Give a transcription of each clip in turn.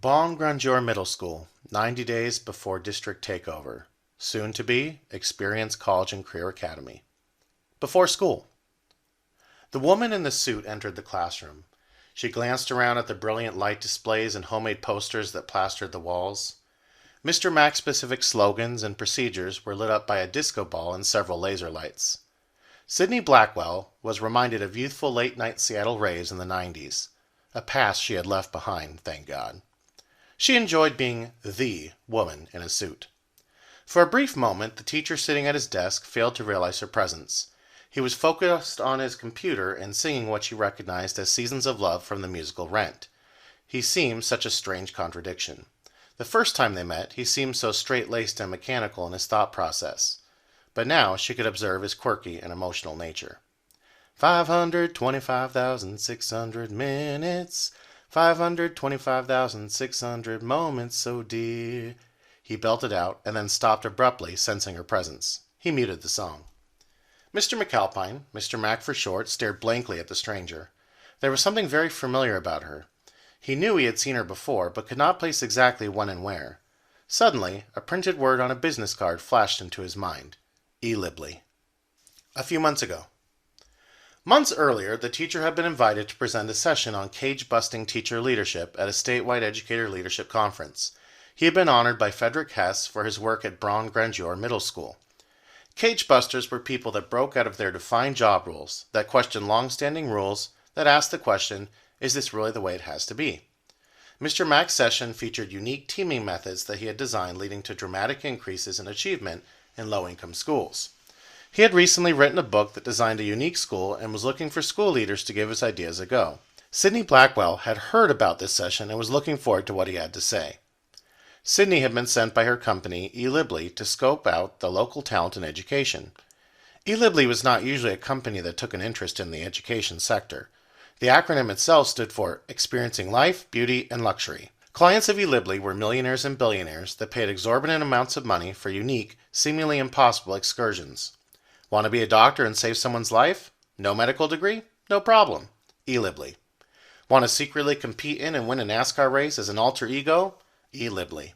Bon Grandeur Middle School, 90 days before district takeover. Soon to be Experience College and Career Academy. Before school. The woman in the suit entered the classroom. She glanced around at the brilliant light displays and homemade posters that plastered the walls. Mr. Mac's specific slogans and procedures were lit up by a disco ball and several laser lights. Sydney Blackwell was reminded of youthful late-night Seattle raves in the 90s, a past she had left behind, thank God. She enjoyed being the woman in a suit. For a brief moment, the teacher sitting at his desk failed to realize her presence. He was focused on his computer and singing what she recognized as Seasons of Love from the musical Rent. He seemed such a strange contradiction. The first time they met, he seemed so straight-laced and mechanical in his thought process. But now she could observe his quirky and emotional nature. 525,600 minutes, 525,600 moments so dear. He belted out and then stopped abruptly, sensing her presence. He muted the song. Mr. McAlpine, Mr. Mac for short, stared blankly at the stranger. There was something very familiar about her. He knew he had seen her before, but could not place exactly when and where. Suddenly, a printed word on a business card flashed into his mind. E-Libly. A few months ago. Months earlier, the teacher had been invited to present a session on cage-busting teacher leadership at a statewide educator leadership conference. He had been honored by Frederick Hess for his work at Bon Grandeur Middle School. Cage-busters were people that broke out of their defined job roles, that questioned long-standing rules, that asked the question, is this really the way it has to be? Mr. Mac's session featured unique teaming methods that he had designed, leading to dramatic increases in achievement in low-income schools. He had recently written a book that designed a unique school and was looking for school leaders to give his ideas a go. Sydney Blackwell had heard about this session and was looking forward to what he had to say. Sydney had been sent by her company, E-Libly, to scope out the local talent in education. E-Libly was not usually a company that took an interest in the education sector. The acronym itself stood for Experiencing Life, Beauty, and Luxury. Clients of E-Libly were millionaires and billionaires that paid exorbitant amounts of money for unique, seemingly impossible excursions. Want to be a doctor and save someone's life? No medical degree? No problem. E-Libly. Want to secretly compete in and win a NASCAR race as an alter ego? E-Libly.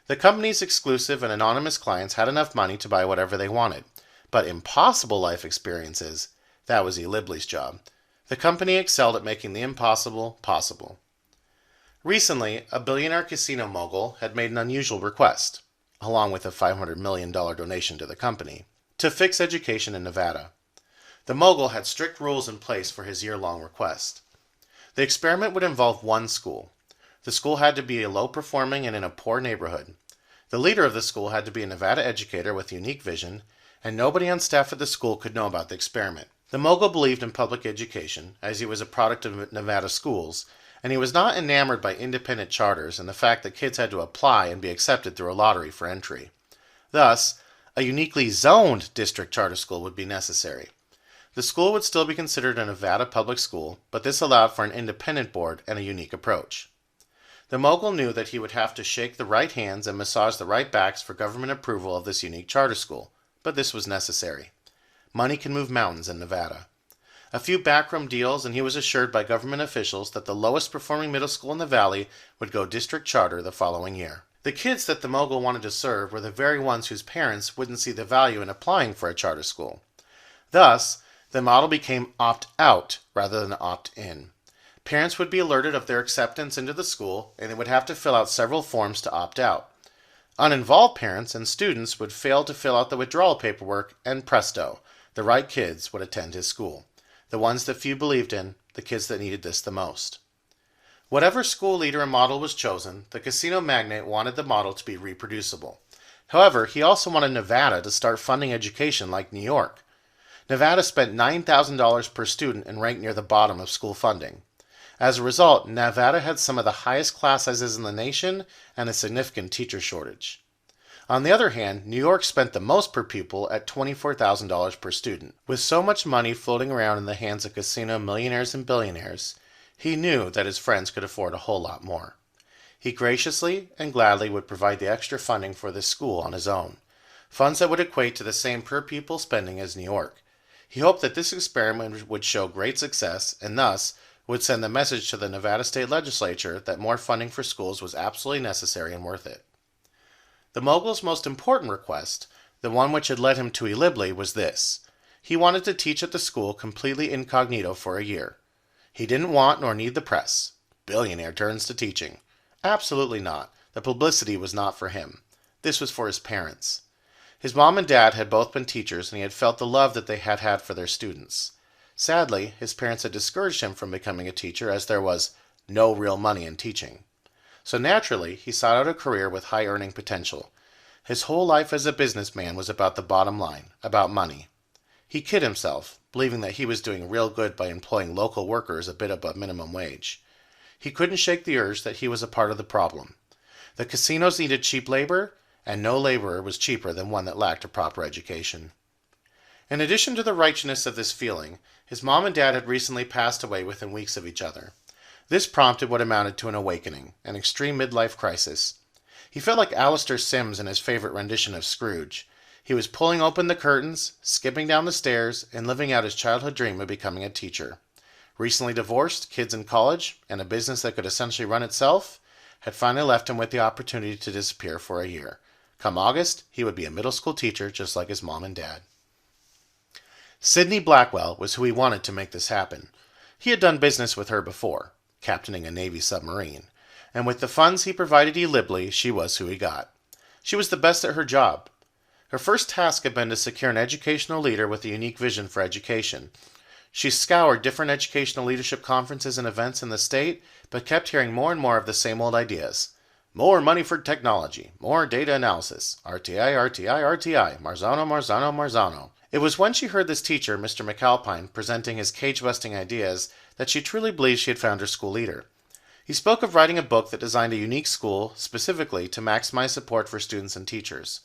The company's exclusive and anonymous clients had enough money to buy whatever they wanted. But impossible life experiences, that was E-Libly's job. The company excelled at making the impossible possible. Recently, a billionaire casino mogul had made an unusual request, along with a $500 million donation to the company, to fix education in Nevada. The mogul had strict rules in place for his year-long request. The experiment would involve one school. The school had to be low-performing and in a poor neighborhood. The leader of the school had to be a Nevada educator with unique vision, and nobody on staff at the school could know about the experiment. The mogul believed in public education, as he was a product of Nevada schools, and he was not enamored by independent charters and the fact that kids had to apply and be accepted through a lottery for entry. Thus, a uniquely zoned district charter school would be necessary. The school would still be considered a Nevada public school, but this allowed for an independent board and a unique approach. The mogul knew that he would have to shake the right hands and massage the right backs for government approval of this unique charter school, but this was necessary. Money can move mountains in Nevada. A few backroom deals, and he was assured by government officials that the lowest performing middle school in the valley would go district charter the following year. The kids that the mogul wanted to serve were the very ones whose parents wouldn't see the value in applying for a charter school. Thus, the model became opt-out rather than opt-in. Parents would be alerted of their acceptance into the school, and they would have to fill out several forms to opt out. Uninvolved parents and students would fail to fill out the withdrawal paperwork, and presto, the right kids would attend his school. The ones that few believed in, the kids that needed this the most. Whatever school leader and model was chosen, the casino magnate wanted the model to be reproducible. However, he also wanted Nevada to start funding education like New York. Nevada spent $9,000 per student and ranked near the bottom of school funding. As a result, Nevada had some of the highest class sizes in the nation and a significant teacher shortage. On the other hand, New York spent the most per pupil at $24,000 per student. With so much money floating around in the hands of casino millionaires and billionaires, he knew that his friends could afford a whole lot more. He graciously and gladly would provide the extra funding for this school on his own, funds that would equate to the same per pupil spending as New York. He hoped that this experiment would show great success and thus would send the message to the Nevada State Legislature that more funding for schools was absolutely necessary and worth it. The mogul's most important request, the one which had led him to Elibli, was this. He wanted to teach at the school completely incognito for a year. He didn't want nor need the press. Billionaire turns to teaching. Absolutely not. The publicity was not for him. This was for his parents. His mom and dad had both been teachers, and he had felt the love that they had had for their students. Sadly, his parents had discouraged him from becoming a teacher, as there was no real money in teaching. So naturally, he sought out a career with high earning potential. His whole life as a businessman was about the bottom line, about money. He kid himself, believing that he was doing real good by employing local workers a bit above minimum wage. He couldn't shake the urge that he was a part of the problem. The casinos needed cheap labor, and no laborer was cheaper than one that lacked a proper education. In addition to the righteousness of this feeling, his mom and dad had recently passed away within weeks of each other. This prompted what amounted to an awakening, an extreme midlife crisis. He felt like Alistair Sims in his favorite rendition of Scrooge. He was pulling open the curtains, skipping down the stairs, and living out his childhood dream of becoming a teacher. Recently divorced, kids in college, and a business that could essentially run itself, had finally left him with the opportunity to disappear for a year. Come August, he would be a middle school teacher just like his mom and dad. Sydney Blackwell was who he wanted to make this happen. He had done business with her before, captaining a Navy submarine, and with the funds he provided Elibli, she was who he got. She was the best at her job. Her first task had been to secure an educational leader with a unique vision for education. She scoured different educational leadership conferences and events in the state, but kept hearing more and more of the same old ideas. More money for technology, more data analysis, RTI, RTI, RTI, Marzano, Marzano, Marzano. It was when she heard this teacher, Mr. McAlpine, presenting his cage-busting ideas that she truly believed she had found her school leader. He spoke of writing a book that designed a unique school specifically to maximize support for students and teachers.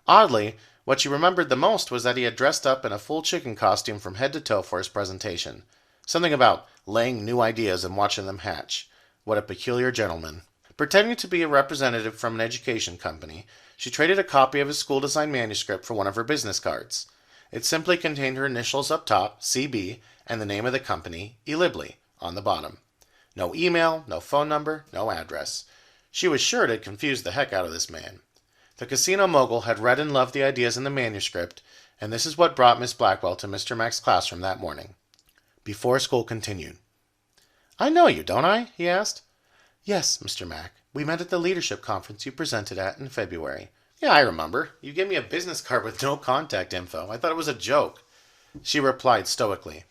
Oddly, what she remembered the most was that he had dressed up in a full chicken costume from head to toe for his presentation. Something about laying new ideas and watching them hatch. What a peculiar gentleman. Pretending to be a representative from an education company, she traded a copy of his school-designed manuscript for one of her business cards. It simply contained her initials up top, CB, and the name of the company, Elibli, on the bottom. No email, no phone number, no address. She was sure it had confused the heck out of this man. The casino mogul had read and loved the ideas in the manuscript, and this is what brought Miss Blackwell to Mr. Mack's classroom that morning. Before school continued. "I know you, don't I?" he asked. "Yes, Mr. Mack. We met at the leadership conference you presented at in February." "Yeah, I remember. You gave me a business card with no contact info. I thought it was a joke." She replied stoically,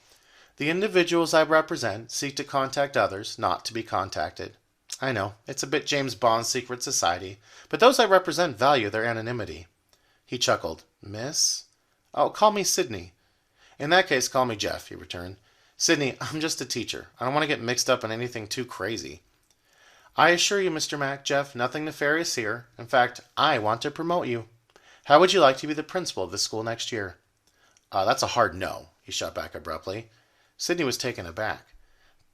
"The individuals I represent seek to contact others, not to be contacted. I know, it's a bit James Bond's secret society, but those I represent value their anonymity." He chuckled. "Miss?" "Oh, call me Sydney." "In that case, call me Jeff," he returned. "Sydney, I'm just a teacher. I don't want to get mixed up in anything too crazy." "I assure you, Mr. Mack, Jeff, nothing nefarious here. In fact, I want to promote you. How would you like to be the principal of this school next year?" That's a hard no," he shot back abruptly. Sydney was taken aback.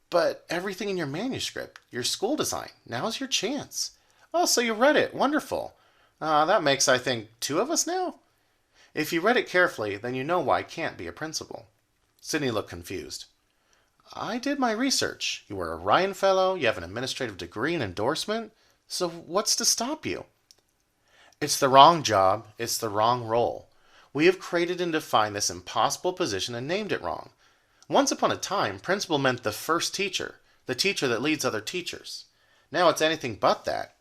"But everything in your manuscript, your school design, now's your chance." "Oh, so you read it. Wonderful. That makes, I think, two of us now?" "If you read it carefully, then you know why I can't be a principal." Sydney looked confused. "I did my research. You were a Ryan Fellow, you have an administrative degree and endorsement. So what's to stop you?" "It's the wrong job. It's the wrong role. We have created and defined this impossible position and named it wrong. Once upon a time, principal meant the first teacher, the teacher that leads other teachers. Now it's anything but that.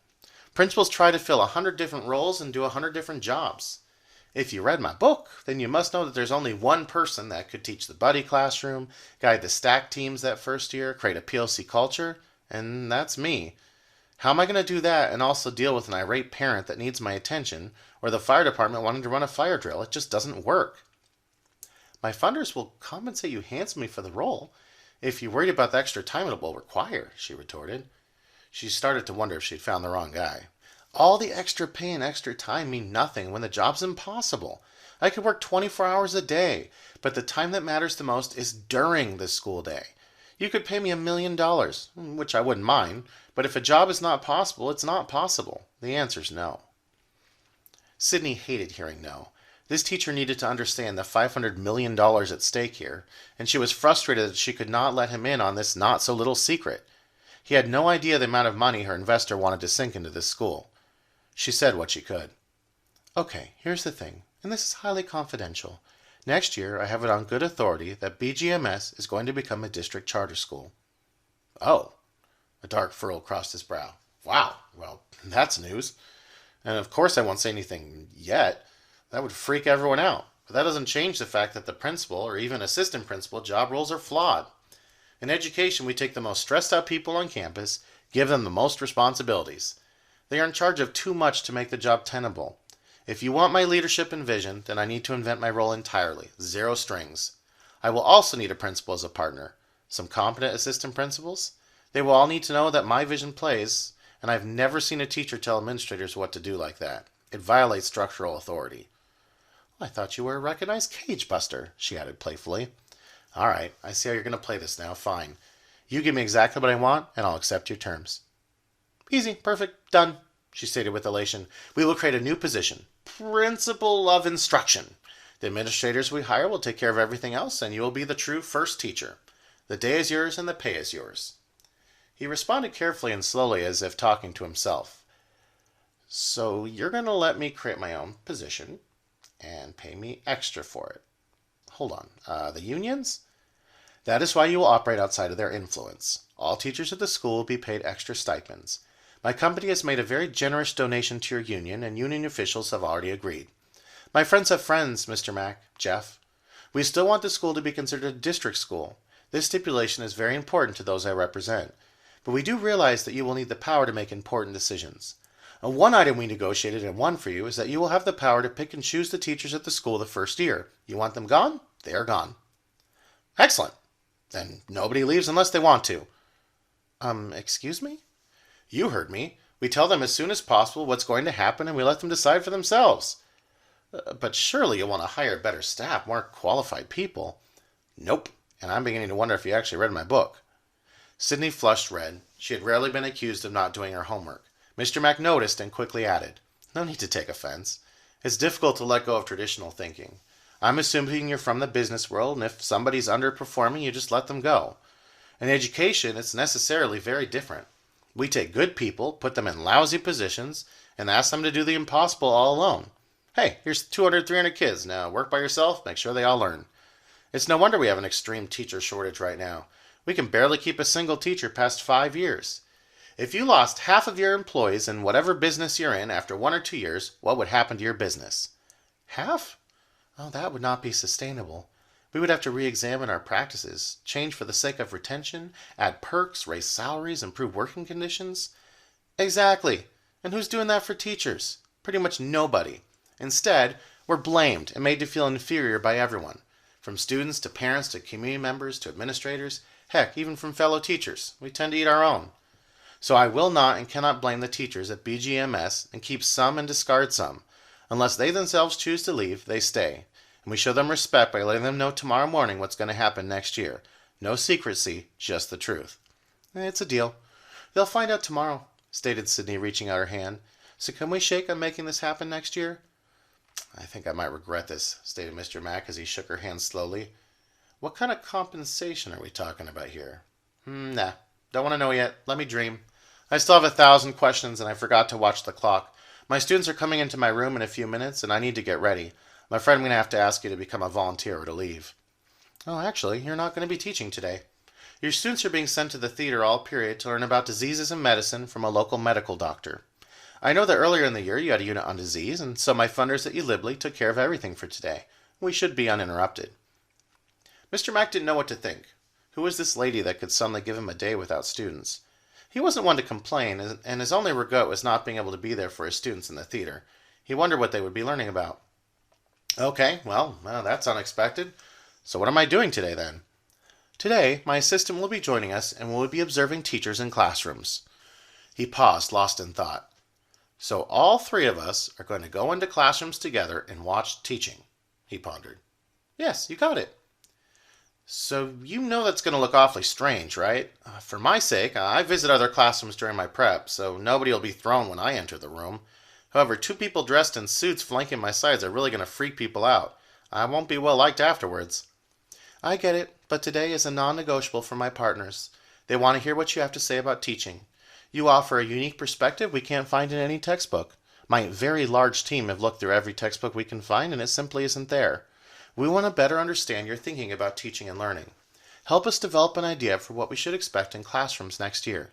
Principals try to fill 100 different roles and do 100 different jobs. If you read my book, then you must know that there's only one person that could teach the buddy classroom, guide the stack teams that first year, create a PLC culture, and that's me. How am I going to do that and also deal with an irate parent that needs my attention, or the fire department wanting to run a fire drill? It just doesn't work." "My funders will compensate you handsomely for the role, if you're worried about the extra time it will require," she retorted. She started to wonder if she'd found the wrong guy. "All the extra pay and extra time mean nothing when the job's impossible. I could work 24 hours a day, but the time that matters the most is during the school day. You could pay me $1 million, which I wouldn't mind, but if a job is not possible, it's not possible. The answer's no." Sydney hated hearing no. This teacher needed to understand the $500 million at stake here, and she was frustrated that she could not let him in on this not-so-little secret. He had no idea the amount of money her investor wanted to sink into this school. She said what she could. Okay, here's the thing, and this is highly confidential. Next year, I have it on good authority that BGMS is going to become a district charter school. Oh, a dark furrow crossed his brow. Wow, well, that's news. And of course I won't say anything yet. That would freak everyone out. But that doesn't change the fact that the principal or even assistant principal job roles are flawed. In education, we take the most stressed out people on campus, give them the most responsibilities. They are in charge of too much to make the job tenable. If you want my leadership and vision, then I need to invent my role entirely, zero strings. I will also need a principal as a partner, some competent assistant principals. They will all need to know that my vision plays, and I've never seen a teacher tell administrators what to do like that. It violates structural authority. I thought you were a recognized cage buster, she added playfully. All right, I see how you're going to play this now, fine. You give me exactly what I want, and I'll accept your terms. Easy, perfect, done, she stated with elation. We will create a new position, Principal of Instruction. The administrators we hire will take care of everything else, and you will be the true first teacher. The day is yours, and the pay is yours. He responded carefully and slowly, as if talking to himself. So you're going to let me create my own position and pay me extra for it. Hold on, the unions? That is why you will operate outside of their influence. All teachers at the school will be paid extra stipends. My company has made a very generous donation to your union, and union officials have already agreed. My friends have friends, Mr. Mack, Jeff. We still want the school to be considered a district school. This stipulation is very important to those I represent. But we do realize that you will need the power to make important decisions. One item we negotiated and won for you is that you will have the power to pick and choose the teachers at the school the first year. You want them gone? They are gone. Excellent. Then nobody leaves unless they want to. Excuse me? You heard me. We tell them as soon as possible what's going to happen, and we let them decide for themselves. But surely you'll want to hire better staff, more qualified people. Nope. And I'm beginning to wonder if you actually read my book. Sydney flushed red. She had rarely been accused of not doing her homework. Mr. Mack noticed and quickly added, No need to take offense. It's difficult to let go of traditional thinking. I'm assuming you're from the business world, and if somebody's underperforming, you just let them go. In education, it's necessarily very different. We take good people, put them in lousy positions, and ask them to do the impossible all alone. Hey, here's 200, 300 kids. Now work by yourself, make sure they all learn. It's no wonder we have an extreme teacher shortage right now. We can barely keep a single teacher past 5 years. If you lost half of your employees in whatever business you're in after 1 or 2 years, what would happen to your business? Half? Oh, that would not be sustainable. We would have to re-examine our practices, change for the sake of retention, add perks, raise salaries, improve working conditions. Exactly. And who's doing that for teachers? Pretty much nobody. Instead, we're blamed and made to feel inferior by everyone. From students to parents to community members to administrators, heck, even from fellow teachers. We tend to eat our own. So I will not and cannot blame the teachers at BGMS and keep some and discard some. Unless they themselves choose to leave, they stay. And we show them respect by letting them know tomorrow morning what's going to happen next year. No secrecy, just the truth. It's a deal. They'll find out tomorrow, stated Sydney, reaching out her hand. So can we shake on making this happen next year? I think I might regret this, stated Mr. Mack as he shook her hand slowly. What kind of compensation are we talking about here? Nah, don't want to know yet. Let me dream. I still have 1,000 questions and I forgot to watch the clock. My students are coming into my room in a few minutes and I need to get ready. I'm afraid I'm going to have to ask you to become a volunteer or to leave. Oh, actually, you're not going to be teaching today. Your students are being sent to the theater all period to learn about diseases and medicine from a local medical doctor. I know that earlier in the year you had a unit on disease, and so my funders at ULibly took care of everything for today. We should be uninterrupted. Mr. Mack didn't know what to think. Who was this lady that could suddenly give him a day without students? He wasn't one to complain, and his only regret was not being able to be there for his students in the theater. He wondered what they would be learning about. Okay, well, that's unexpected. So what am I doing today, then? Today, my assistant will be joining us, and we'll be observing teachers in classrooms. He paused, lost in thought. So all three of us are going to go into classrooms together and watch teaching, he pondered. Yes, you got it. So you know that's going to look awfully strange, right? For my sake, I visit other classrooms during my prep, so nobody will be thrown when I enter the room. However, two people dressed in suits flanking my sides are really going to freak people out. I won't be well liked afterwards." "I get it, but today is a non-negotiable for my partners. They want to hear what you have to say about teaching. You offer a unique perspective we can't find in any textbook. My very large team have looked through every textbook we can find, and it simply isn't there. We want to better understand your thinking about teaching and learning. Help us develop an idea for what we should expect in classrooms next year."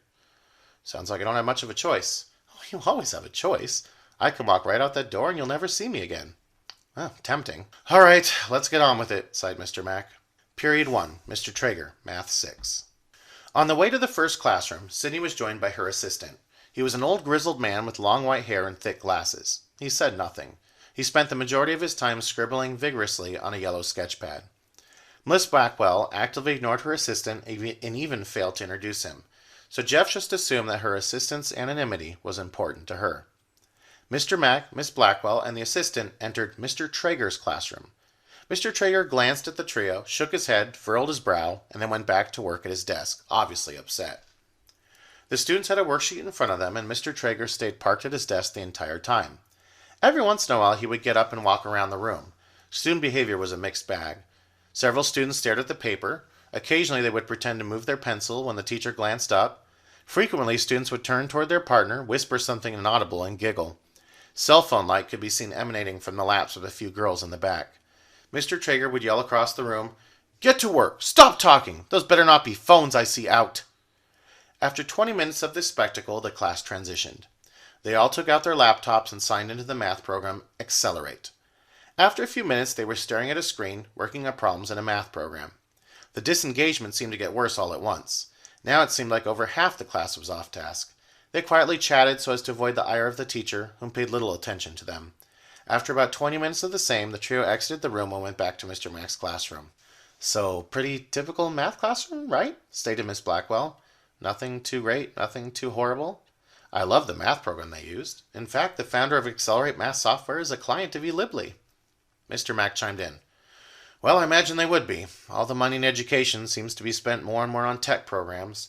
Sounds like I don't have much of a choice. "Oh, you always have a choice. I can walk right out that door and you'll never see me again." Oh, tempting. "All right, let's get on with it," sighed Mr. Mack. Period 1, Mr. Traeger, Math 6. On the way to the first classroom, Sydney was joined by her assistant. He was an old grizzled man with long white hair and thick glasses. He said nothing. He spent the majority of his time scribbling vigorously on a yellow sketch pad. Miss Blackwell actively ignored her assistant and even failed to introduce him, so Jeff just assumed that her assistant's anonymity was important to her. Mr. Mack, Miss Blackwell, and the assistant entered Mr. Traeger's classroom. Mr. Traeger glanced at the trio, shook his head, furrowed his brow, and then went back to work at his desk, obviously upset. The students had a worksheet in front of them, and Mr. Traeger stayed parked at his desk the entire time. Every once in a while, he would get up and walk around the room. Student behavior was a mixed bag. Several students stared at the paper. Occasionally, they would pretend to move their pencil when the teacher glanced up. Frequently, students would turn toward their partner, whisper something inaudible, and giggle. Cell phone light could be seen emanating from the laps of a few girls in the back. Mr. Traeger would yell across the room, "Get to work! Stop talking! Those better not be phones I see out!" After 20 minutes of this spectacle, the class transitioned. They all took out their laptops and signed into the math program Accelerate. After a few minutes, they were staring at a screen, working on problems in a math program. The disengagement seemed to get worse all at once. Now it seemed like over half the class was off task. They quietly chatted so as to avoid the ire of the teacher, whom paid little attention to them. After about 20 minutes of the same, the trio exited the room and went back to Mr. Mack's classroom. "So, pretty typical math classroom, right?" stated Miss Blackwell. "Nothing too great, nothing too horrible. I love the math program they used. In fact, the founder of Accelerate Math Software is a client of eLibly." Mr. Mack chimed in. "Well, I imagine they would be. All the money in education seems to be spent more and more on tech programs.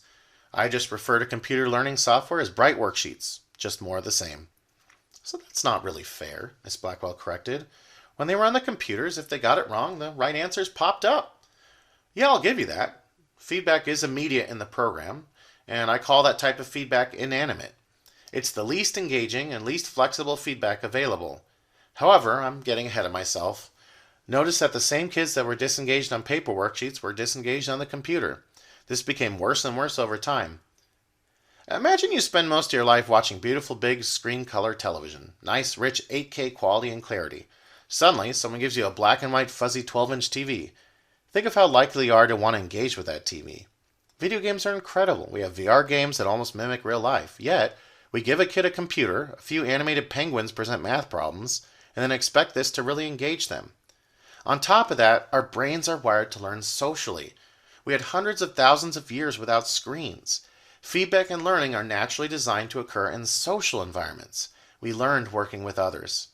I just refer to computer learning software as bright worksheets, just more of the same." "So that's not really fair," Miss Blackwell corrected. "When they were on the computers, if they got it wrong, the right answers popped up." "Yeah, I'll give you that. Feedback is immediate in the program, and I call that type of feedback inanimate. It's the least engaging and least flexible feedback available. However, I'm getting ahead of myself. Notice that the same kids that were disengaged on paper worksheets were disengaged on the computer. This became worse and worse over time. Imagine you spend most of your life watching beautiful big screen color television, nice rich 8K quality and clarity. Suddenly, someone gives you a black and white fuzzy 12-inch TV. Think of how likely you are to want to engage with that TV. Video games are incredible. We have VR games that almost mimic real life. Yet, we give a kid a computer, a few animated penguins present math problems, and then expect this to really engage them. On top of that, our brains are wired to learn socially. We had hundreds of thousands of years without screens. Feedback and learning are naturally designed to occur in social environments. We learned working with others.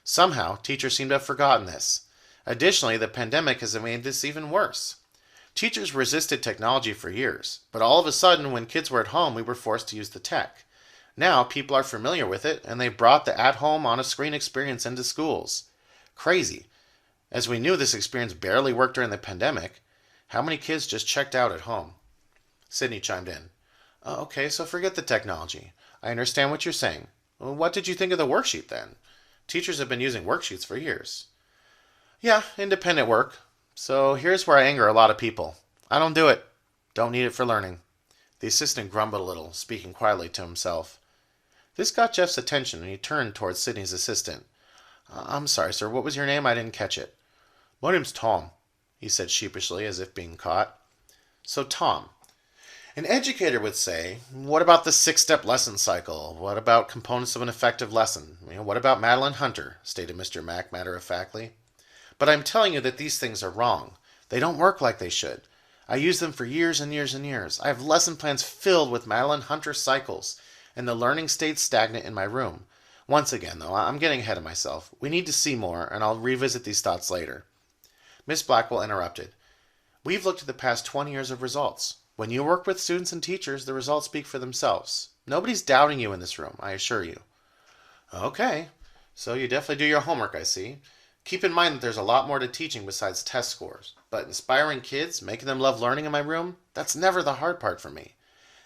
Somehow, teachers seem to have forgotten this. Additionally, the pandemic has made this even worse. Teachers resisted technology for years, but all of a sudden, when kids were at home, we were forced to use the tech. Now, people are familiar with it, and they brought the at-home, on-a-screen experience into schools. Crazy. As we knew this experience barely worked during the pandemic, how many kids just checked out at home? Sydney chimed in. Okay, so forget the technology. I understand what you're saying. Well, what did you think of the worksheet then? Teachers have been using worksheets for years. Yeah, independent work. So here's where I anger a lot of people. I don't do it. Don't need it for learning. The assistant grumbled a little, speaking quietly to himself. This got Jeff's attention, and he turned towards Sydney's assistant. I'm sorry, sir. What was your name? I didn't catch it. My name's Tom, he said sheepishly, as if being caught. So, Tom, an educator would say, what about the 6-step lesson cycle? What about components of an effective lesson? What about Madeline Hunter? Stated Mr. Mack matter-of-factly. But I'm telling you that these things are wrong. They don't work like they should. I used them for years and years and years. I have lesson plans filled with Madeline Hunter cycles, and the learning stayed stagnant in my room. Once again, though, I'm getting ahead of myself. We need to see more, and I'll revisit these thoughts later. Miss Blackwell interrupted. We've looked at the past 20 years of results. When you work with students and teachers, the results speak for themselves. Nobody's doubting you in this room, I assure you. Okay, so you definitely do your homework, I see. Keep in mind that there's a lot more to teaching besides test scores, but inspiring kids, making them love learning in my room, that's never the hard part for me.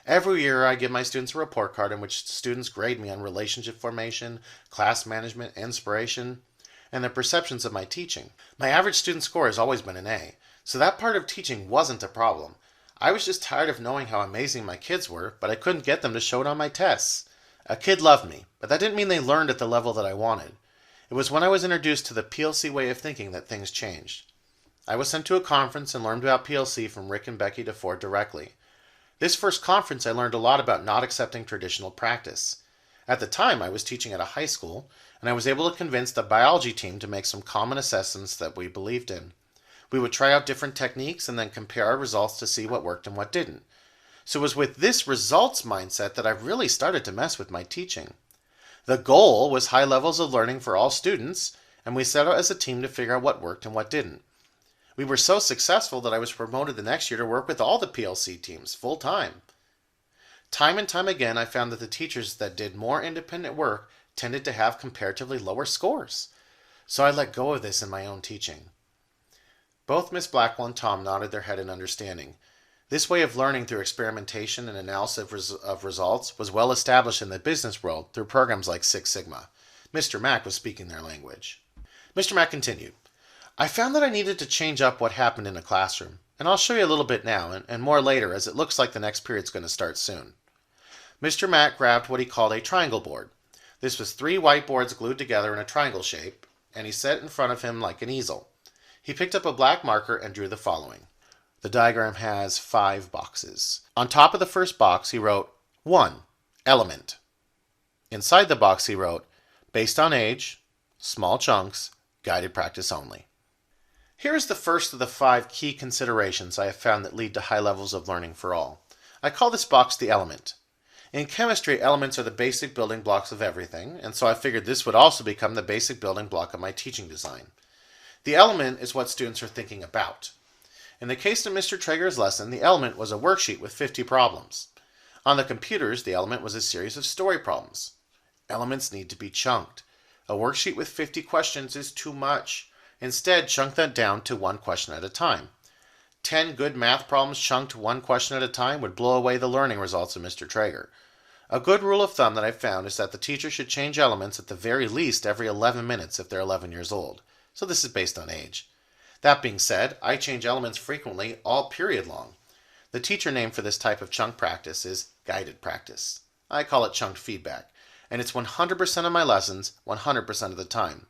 Every year, I give my students a report card in which students grade me on relationship formation, class management, inspiration, and their perceptions of my teaching. My average student score has always been an A, so that part of teaching wasn't a problem. I was just tired of knowing how amazing my kids were, but I couldn't get them to show it on my tests. A kid loved me, but that didn't mean they learned at the level that I wanted. It was when I was introduced to the PLC way of thinking that things changed. I was sent to a conference and learned about PLC from Rick and Becky DeFord directly. This first conference, I learned a lot about not accepting traditional practice. At the time, I was teaching at a high school, and I was able to convince the biology team to make some common assessments that we believed in. We would try out different techniques and then compare our results to see what worked and what didn't. So it was with this results mindset that I really started to mess with my teaching. The goal was high levels of learning for all students, and we set out as a team to figure out what worked and what didn't. We were so successful that I was promoted the next year to work with all the PLC teams, full time. Time and time again, I found that the teachers that did more independent work tended to have comparatively lower scores. So I let go of this in my own teaching. Both Miss Blackwell and Tom nodded their head in understanding. This way of learning through experimentation and analysis of results was well established in the business world through programs like Six Sigma. Mr. Mack was speaking their language. Mr. Mack continued, I found that I needed to change up what happened in a classroom, and I'll show you a little bit now, and more later, as it looks like the next period's going to start soon. Mr. Mack grabbed what he called a triangle board. This was 3 whiteboards glued together in a triangle shape, and he set it in front of him like an easel. He picked up a black marker and drew the following. The diagram has 5 boxes. On top of the first box, he wrote 1. Element. Inside the box, he wrote, based on age, small chunks, guided practice only. Here is the first of the 5 key considerations I have found that lead to high levels of learning for all. I call this box the element. In chemistry, elements are the basic building blocks of everything, and so I figured this would also become the basic building block of my teaching design. The element is what students are thinking about. In the case of Mr. Traeger's lesson, the element was a worksheet with 50 problems. On the computers, the element was a series of story problems. Elements need to be chunked. A worksheet with 50 questions is too much. Instead, chunk that down to 1 question at a time. 10 good math problems chunked 1 question at a time would blow away the learning results of Mr. Traeger. A good rule of thumb that I've found is that the teacher should change elements at the very least every 11 minutes if they're 11 years old. So this is based on age. That being said, I change elements frequently, all period long. The teacher name for this type of chunk practice is guided practice. I call it chunked feedback, and it's 100% of my lessons, 100% of the time.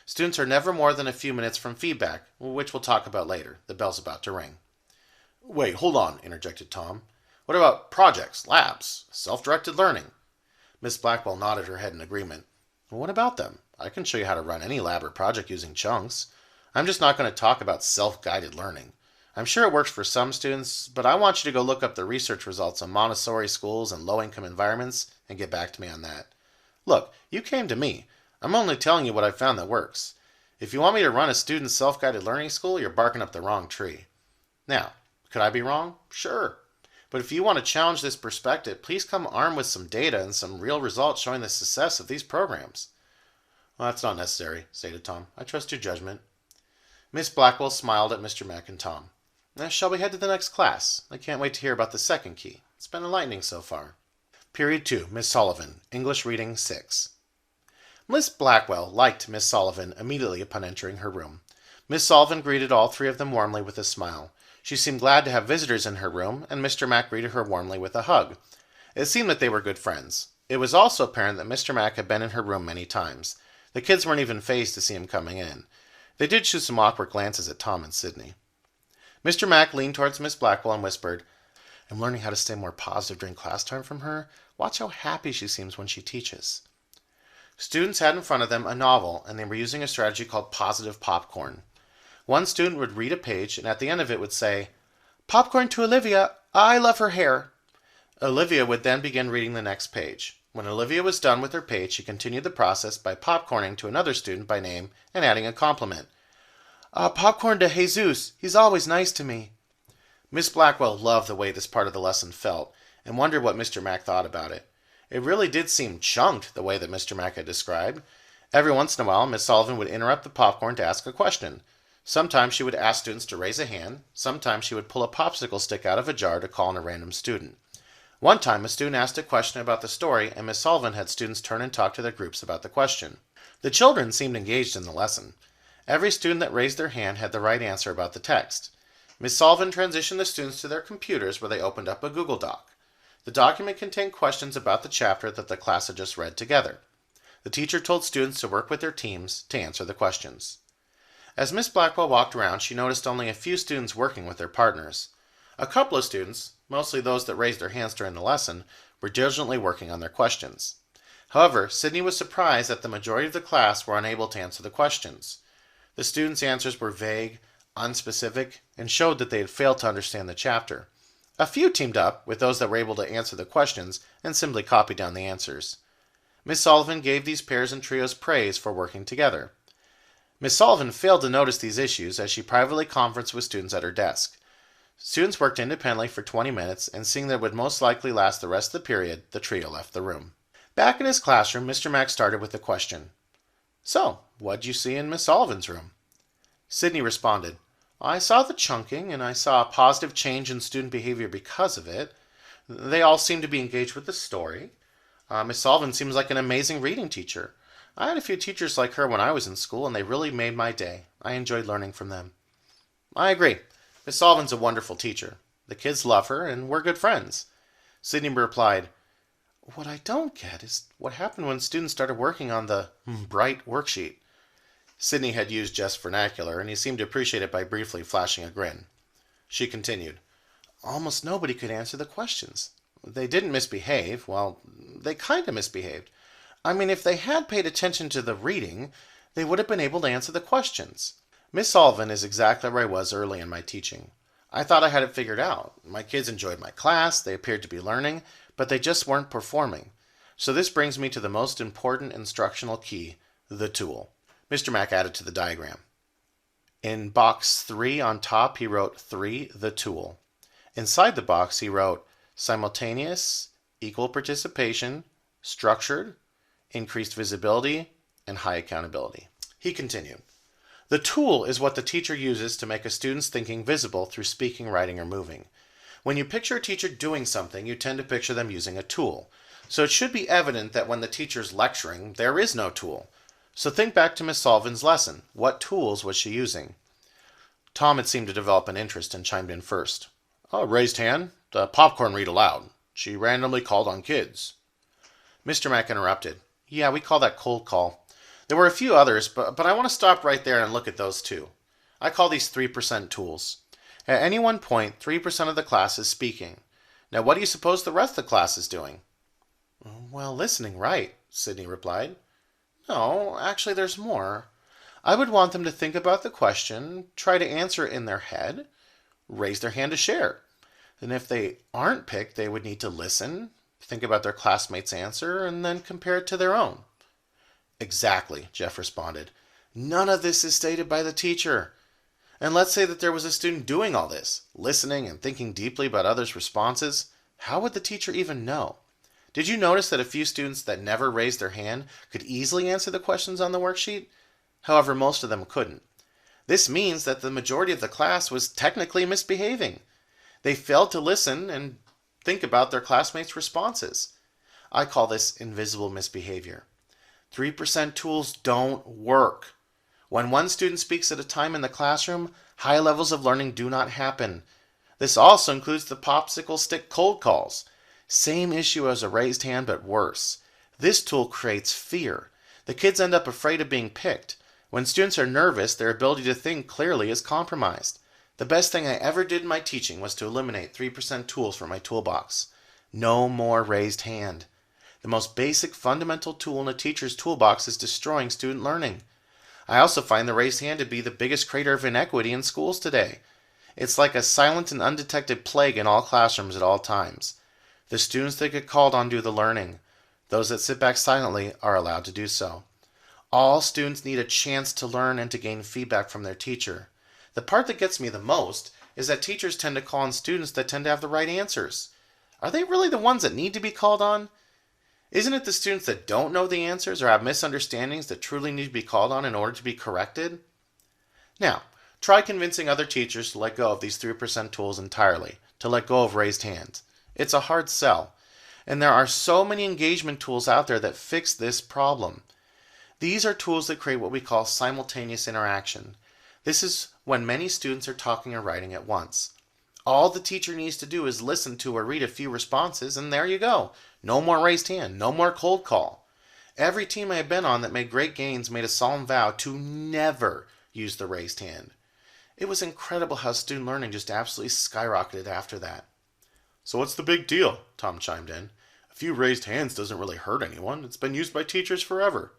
Students are never more than a few minutes from feedback, which we'll talk about later. The bell's about to ring. Wait, hold on, interjected Tom. What about projects, labs, self-directed learning? Miss Blackwell nodded her head in agreement. Well, what about them? I can show you how to run any lab or project using chunks. I'm just not going to talk about self-guided learning. I'm sure it works for some students, but I want you to go look up the research results on Montessori schools and low-income environments and get back to me on that. Look, you came to me. I'm only telling you what I've found that works. If you want me to run a student self-guided learning school, you're barking up the wrong tree. Now, could I be wrong? Sure. But if you want to challenge this perspective, please come armed with some data and some real results showing the success of these programs. Well, that's not necessary, stated Tom. I trust your judgment. Miss Blackwell smiled at Mr. Mack and Tom. Shall we head to the next class? I can't wait to hear about the second key. It's been enlightening so far. Period 2, Miss Sullivan, English Reading 6. Miss Blackwell liked Miss Sullivan immediately upon entering her room. Miss Sullivan greeted all 3 of them warmly with a smile. She seemed glad to have visitors in her room, and Mr. Mack greeted her warmly with a hug. It seemed that they were good friends. It was also apparent that Mr. Mack had been in her room many times. The kids weren't even fazed to see him coming in. They did shoot some awkward glances at Tom and Sydney. Mr. Mack leaned towards Miss Blackwell and whispered, I'm learning how to stay more positive during class time from her. Watch how happy she seems when she teaches. Students had in front of them a novel, and they were using a strategy called positive popcorn. One student would read a page, and at the end of it would say, Popcorn to Olivia, I love her hair. Olivia would then begin reading the next page. When Olivia was done with her page, she continued the process by popcorning to another student by name and adding a compliment. Popcorn to Jesus, he's always nice to me. Miss Blackwell loved the way this part of the lesson felt, and wondered what Mr. Mack thought about it. It really did seem chunked the way that Mr. Mack had described. Every once in a while, Miss Sullivan would interrupt the popcorn to ask a question. Sometimes she would ask students to raise a hand. Sometimes she would pull a popsicle stick out of a jar to call on a random student. One time, a student asked a question about the story, and Miss Sullivan had students turn and talk to their groups about the question. The children seemed engaged in the lesson. Every student that raised their hand had the right answer about the text. Miss Sullivan transitioned the students to their computers where they opened up a Google Doc. The document contained questions about the chapter that the class had just read together. The teacher told students to work with their teams to answer the questions. As Miss Blackwell walked around, she noticed only a few students working with their partners. A couple of students, mostly those that raised their hands during the lesson, were diligently working on their questions. However, Sydney was surprised that the majority of the class were unable to answer the questions. The students' answers were vague, unspecific, and showed that they had failed to understand the chapter. A few teamed up with those that were able to answer the questions and simply copied down the answers. Miss Sullivan gave these pairs and trios praise for working together. Miss Sullivan failed to notice these issues as she privately conferenced with students at her desk. Students worked independently for 20 minutes, and seeing that it would most likely last the rest of the period, the trio left the room. Back in his classroom, Mr. Mack started with a question. "So, what'd you see in Miss Sullivan's room?" Sydney responded, "I saw the chunking, and I saw a positive change in student behavior because of it. They all seem to be engaged with the story. Miss Sullivan seems like an amazing reading teacher. I had a few teachers like her when I was in school, and they really made my day. I enjoyed learning from them." "I agree. Miss Sullivan's a wonderful teacher. The kids love her, and we're good friends." Sydney replied, "What I don't get is what happened when students started working on the bright worksheet." Sydney had used just vernacular, and he seemed to appreciate it by briefly flashing a grin. She continued, "Almost nobody could answer the questions. They didn't misbehave. Well, they kind of misbehaved. I mean, if they had paid attention to the reading, they would have been able to answer the questions. Miss Sullivan is exactly where I was early in my teaching. I thought I had it figured out. My kids enjoyed my class, they appeared to be learning, but they just weren't performing. So this brings me to the most important instructional key, the tool." Mr. Mack added to the diagram. In box 3 on top, he wrote 3, the tool. Inside the box, he wrote simultaneous, equal participation, structured, increased visibility, and high accountability. He continued, "The tool is what the teacher uses to make a student's thinking visible through speaking, writing, or moving. When you picture a teacher doing something, you tend to picture them using a tool. So it should be evident that when the teacher's lecturing, there is no tool. So think back to Miss Sullivan's lesson. What tools was she using?" Tom had seemed to develop an interest and chimed in first. "Oh, raised hand. The popcorn read aloud. She randomly called on kids." Mr. Mack interrupted. "Yeah, we call that cold call. There were a few others, but I want to stop right there and look at those two. I call these 3% tools. At any one point, 3% of the class is speaking. Now, what do you suppose the rest of the class is doing?" "Well, listening, right," Sydney replied. "No, actually there's more. I would want them to think about the question, try to answer it in their head, raise their hand to share. And if they aren't picked, they would need to listen, think about their classmate's answer, and then compare it to their own." "Exactly," Jeff responded. "None of this is stated by the teacher. And let's say that there was a student doing all this, listening and thinking deeply about others' responses. How would the teacher even know? Did you notice that a few students that never raised their hand could easily answer the questions on the worksheet? However, most of them couldn't. This means that the majority of the class was technically misbehaving. They failed to listen and think about their classmates' responses. I call this invisible misbehavior. 3% tools don't work. When one student speaks at a time in the classroom, high levels of learning do not happen. This also includes the popsicle stick cold calls. Same issue as a raised hand, but worse. This tool creates fear. The kids end up afraid of being picked. When students are nervous, their ability to think clearly is compromised. The best thing I ever did in my teaching was to eliminate 3% tools from my toolbox. No more raised hand. The most basic fundamental tool in a teacher's toolbox is destroying student learning. I also find the raised hand to be the biggest creator of inequity in schools today. It's like a silent and undetected plague in all classrooms at all times. The students that get called on do the learning. Those that sit back silently are allowed to do so. All students need a chance to learn and to gain feedback from their teacher. The part that gets me the most is that teachers tend to call on students that tend to have the right answers. Are they really the ones that need to be called on? Isn't it the students that don't know the answers or have misunderstandings that truly need to be called on in order to be corrected? Now, try convincing other teachers to let go of these 3% tools entirely, to let go of raised hands. It's a hard sell, and there are so many engagement tools out there that fix this problem. These are tools that create what we call simultaneous interaction. This is when many students are talking or writing at once. All the teacher needs to do is listen to or read a few responses, and there you go. No more raised hand, no more cold call. Every team I have been on that made great gains made a solemn vow to never use the raised hand. It was incredible how student learning just absolutely skyrocketed after that. So what's the big deal? Tom chimed in. A few raised hands doesn't really hurt anyone. It's been used by teachers forever.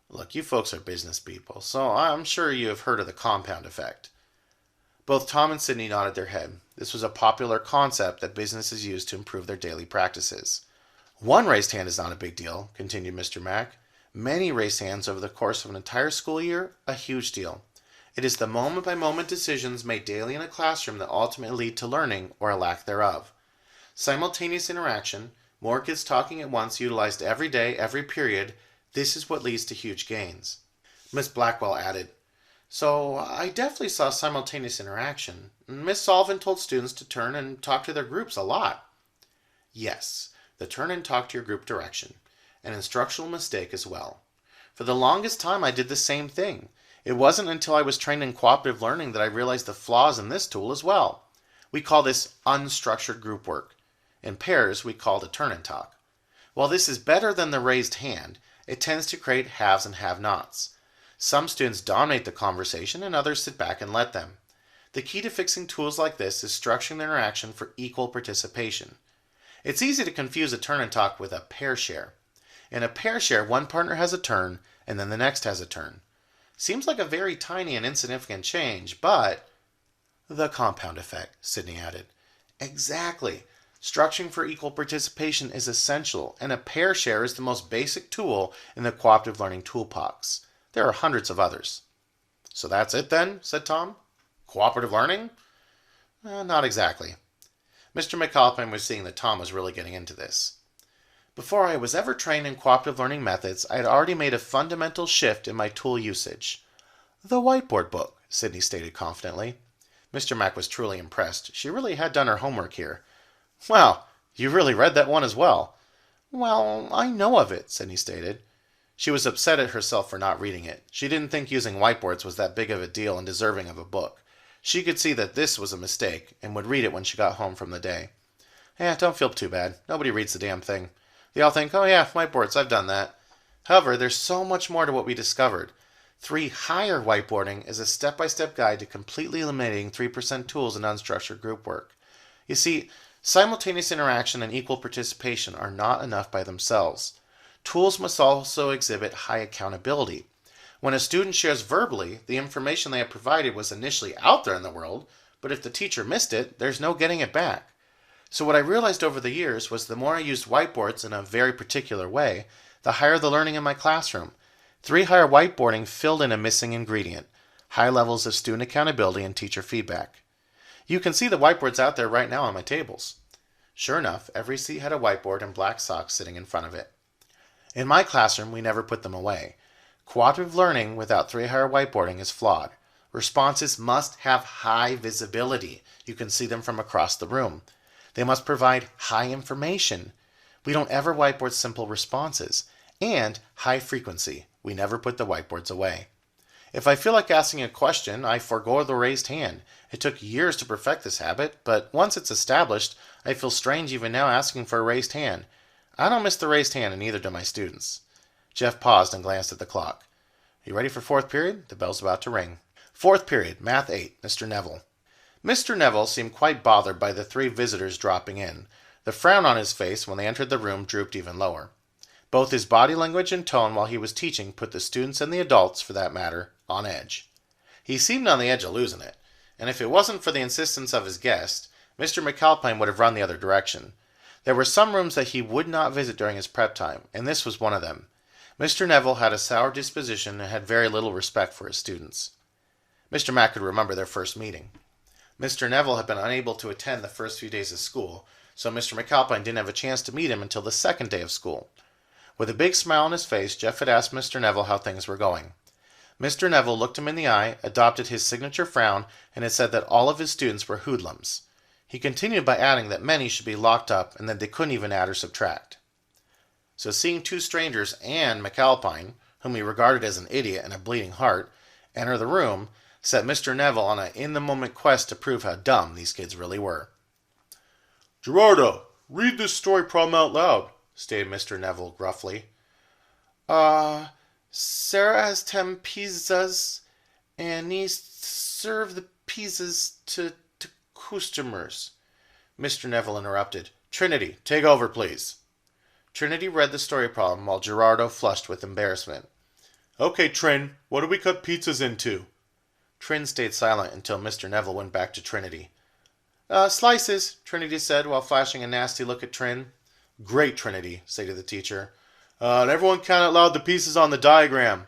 Look, you folks are business people, so I'm sure you have heard of the compound effect. Both Tom and Sydney nodded their head. This was a popular concept that businesses use to improve their daily practices. One raised hand is not a big deal, continued Mr. Mack. Many raised hands over the course of an entire school year, a huge deal. It is the moment-by-moment decisions made daily in a classroom that ultimately lead to learning or a lack thereof. Simultaneous interaction, more kids talking at once utilized every day, every period, this is what leads to huge gains. Miss Blackwell added, So I definitely saw simultaneous interaction. Miss Sullivan told students to turn and talk to their groups a lot. Yes, the turn and talk to your group direction. An instructional mistake as well. For the longest time I did the same thing. It wasn't until I was trained in cooperative learning that I realized the flaws in this tool as well. We call this unstructured group work. In pairs, we call it turn and talk. While this is better than the raised hand, it tends to create haves and have-nots. Some students dominate the conversation and others sit back and let them. The key to fixing tools like this is structuring the interaction for equal participation. It's easy to confuse a turn and talk with a pair share. In a pair share, one partner has a turn and then the next has a turn. Seems like a very tiny and insignificant change, but... The compound effect, Sydney added. Exactly. Structuring for equal participation is essential, and a pair share is the most basic tool in the cooperative learning toolbox. There are hundreds of others. So that's it then, said Tom. Cooperative learning? Not exactly. Mr. McAlpine was seeing that Tom was really getting into this. Before I was ever trained in cooperative learning methods, I had already made a fundamental shift in my tool usage. The whiteboard book, Sydney stated confidently. Mr. Mack was truly impressed. She really had done her homework here. Wow, you really read that one as well. Well, I know of it, Sydney stated. She was upset at herself for not reading it. She didn't think using whiteboards was that big of a deal and deserving of a book. She could see that this was a mistake and would read it when she got home from the day. Don't feel too bad. Nobody reads the damn thing. They all think, oh yeah, whiteboards, I've done that. However, there's so much more to what we discovered. 3 Higher Whiteboarding is a step-by-step guide to completely eliminating 3% tools in unstructured group work. You see, simultaneous interaction and equal participation are not enough by themselves. Tools must also exhibit high accountability. When a student shares verbally, the information they have provided was initially out there in the world, but if the teacher missed it, there's no getting it back. So what I realized over the years was the more I used whiteboards in a very particular way, the higher the learning in my classroom. 3 Higher Whiteboarding filled in a missing ingredient: high levels of student accountability and teacher feedback. You can see the whiteboards out there right now on my tables. Sure enough, every seat had a whiteboard and black socks sitting in front of it. In my classroom, we never put them away. Cooperative learning without 3 Higher Whiteboarding is flawed. Responses must have high visibility. You can see them from across the room. They must provide high information. We don't ever whiteboard simple responses. And high frequency. We never put the whiteboards away. If I feel like asking a question, I forego the raised hand. It took years to perfect this habit, but once it's established, I feel strange even now asking for a raised hand. I don't miss the raised hand, and neither do my students. Jeff paused and glanced at the clock. You ready for 4th period? The bell's about to ring. 4th period, Math 8, Mr. Neville. Mr. Neville seemed quite bothered by the 3 visitors dropping in. The frown on his face when they entered the room drooped even lower. Both his body language and tone while he was teaching put the students and the adults, for that matter, on edge. He seemed on the edge of losing it, and if it wasn't for the insistence of his guest, Mr. McAlpine would have run the other direction. There were some rooms that he would not visit during his prep time, and this was one of them. Mr. Neville had a sour disposition and had very little respect for his students. Mr. Mack could remember their first meeting. Mr. Neville had been unable to attend the first few days of school, so Mr. McAlpine didn't have a chance to meet him until the 2nd day of school. With a big smile on his face, Jeff had asked Mr. Neville how things were going. Mr. Neville looked him in the eye, adopted his signature frown, and had said that all of his students were hoodlums. He continued by adding that many should be locked up and that they couldn't even add or subtract. So seeing two strangers and McAlpine, whom he regarded as an idiot and a bleeding heart, enter the room, set Mr. Neville on an in-the-moment quest to prove how dumb these kids really were. "Gerardo, read this story problem out loud," stated Mr. Neville gruffly. Sarah has 10 pizzas and needs to serve the pizzas to customers. Mr. Neville interrupted. "Trinity, take over, please." Trinity read the story problem while Gerardo flushed with embarrassment. "Okay, Trin, what do we cut pizzas into?" Trin stayed silent until Mr. Neville went back to Trinity. Slices, Trinity said while flashing a nasty look at Trin. "Great, Trinity," stated the teacher. And everyone count out loud the pieces on the diagram."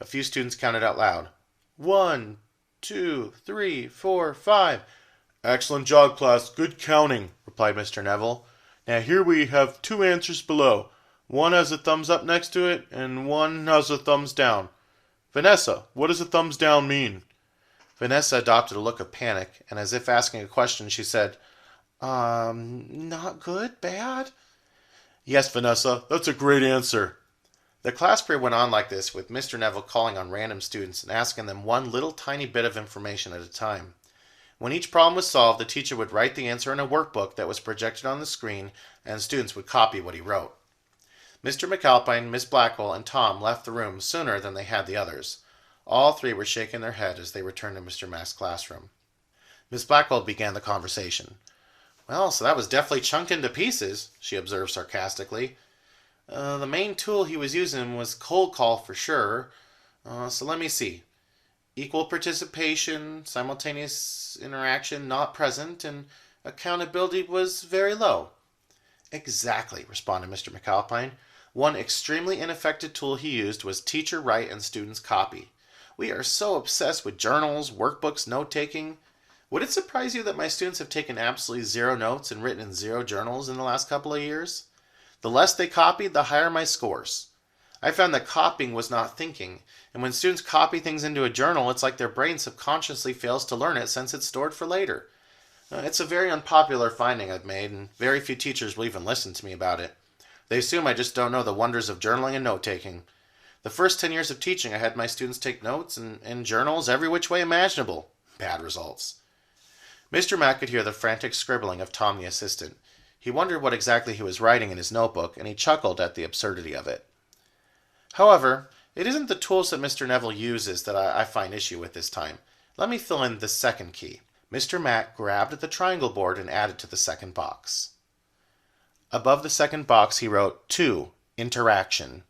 A few students counted out loud. 1, 2, 3, 4, 5. "Excellent job, class. Good counting," replied Mr. Neville. "Now here we have two answers below. One has a thumbs up next to it, and one has a thumbs down. Vanessa, what does a thumbs down mean?" Vanessa adopted a look of panic, and as if asking a question, she said, not good, bad? "Yes, Vanessa, that's a great answer." The class period went on like this, with Mr. Neville calling on random students and asking them one little tiny bit of information at a time. When each problem was solved, the teacher would write the answer in a workbook that was projected on the screen, and students would copy what he wrote. Mr. McAlpine, Miss Blackwell, and Tom left the room sooner than they had the others. All three were shaking their head as they returned to Mr. Mack's classroom. Miss Blackwell began the conversation. "Well, so that was definitely chunked into pieces," she observed sarcastically. The main tool he was using was cold call for sure. So let me see. Equal participation, simultaneous interaction not present, and accountability was very low. Exactly, responded Mr. McAlpine. One extremely ineffective tool he used was teacher write and students copy. We are so obsessed with journals, workbooks, note-taking. Would it surprise you that my students have taken absolutely 0 notes and written in 0 journals in the last couple of years? The less they copied, the higher my scores. I found that copying was not thinking, and when students copy things into a journal, it's like their brain subconsciously fails to learn it since it's stored for later. It's a very unpopular finding I've made, and very few teachers will even listen to me about it. They assume I just don't know the wonders of journaling and note-taking. The first 10 years of teaching, I had my students take notes and journals every which way imaginable. Bad results. Mr. Mack could hear the frantic scribbling of Tom the assistant. He wondered what exactly he was writing in his notebook, and he chuckled at the absurdity of it. However, it isn't the tools that Mr. Neville uses that I find issue with this time. Let me fill in the second key. Mr. Mack grabbed at the triangle board and added to the second box. Above the second box, he wrote 2, interaction.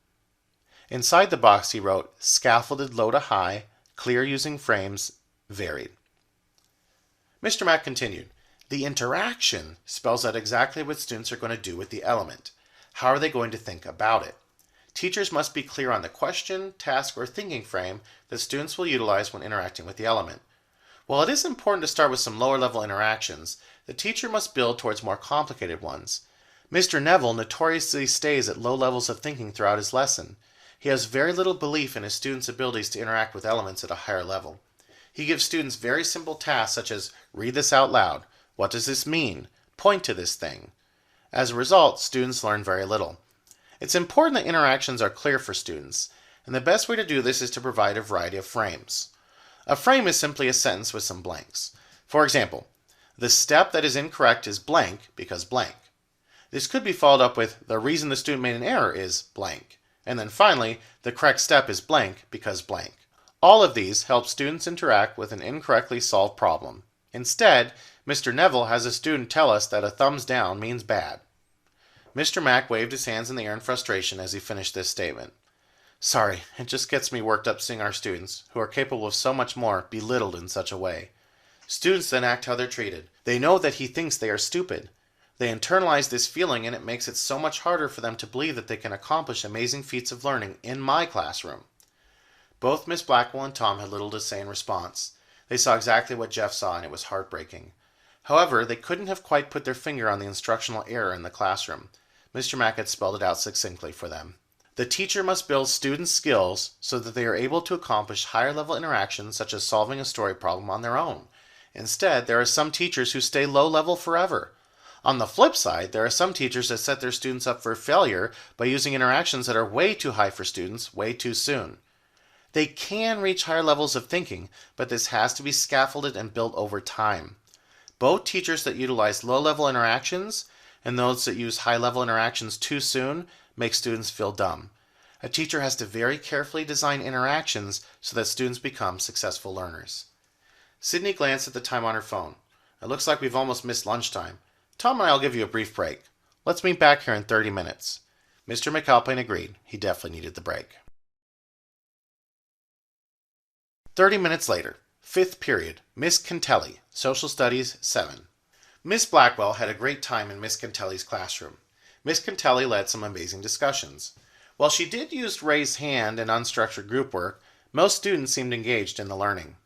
Inside the box, he wrote scaffolded low to high, clear using frames, varied. Mr. Mack continued, the interaction spells out exactly what students are going to do with the element. How are they going to think about it? Teachers must be clear on the question, task, or thinking frame that students will utilize when interacting with the element. While it is important to start with some lower-level interactions, the teacher must build towards more complicated ones. Mr. Neville notoriously stays at low levels of thinking throughout his lesson. He has very little belief in his students' abilities to interact with elements at a higher level. He gives students very simple tasks such as, read this out loud, what does this mean, point to this thing. As a result, students learn very little. It's important that interactions are clear for students, and the best way to do this is to provide a variety of frames. A frame is simply a sentence with some blanks. For example, the step that is incorrect is blank because blank. This could be followed up with, the reason the student made an error is blank. And then finally, the correct step is blank because blank. All of these help students interact with an incorrectly solved problem. Instead, Mr. Neville has a student tell us that a thumbs down means bad. Mr. Mack waved his hands in the air in frustration as he finished this statement. Sorry, it just gets me worked up seeing our students, who are capable of so much more, belittled in such a way. Students then act how they're treated. They know that he thinks they are stupid. They internalize this feeling, and it makes it so much harder for them to believe that they can accomplish amazing feats of learning in my classroom. Both Miss Blackwell and Tom had little to say in response. They saw exactly what Jeff saw, and it was heartbreaking. However, they couldn't have quite put their finger on the instructional error in the classroom. Mr. Mack had spelled it out succinctly for them. The teacher must build students' skills so that they are able to accomplish higher level interactions such as solving a story problem on their own. Instead, there are some teachers who stay low level forever. On the flip side, there are some teachers that set their students up for failure by using interactions that are way too high for students way too soon. They can reach higher levels of thinking, but this has to be scaffolded and built over time. Both teachers that utilize low-level interactions and those that use high-level interactions too soon make students feel dumb. A teacher has to very carefully design interactions so that students become successful learners. Sydney glanced at the time on her phone. It looks like we've almost missed lunchtime. Tom and I will give you a brief break. Let's meet back here in 30 minutes. Mr. McAlpine agreed. He definitely needed the break. 30 minutes later. 5th period. Miss Cantelli. Social Studies 7. Miss Blackwell had a great time in Miss Cantelli's classroom. Miss Cantelli led some amazing discussions. While she did use raised hand and unstructured group work, most students seemed engaged in the learning.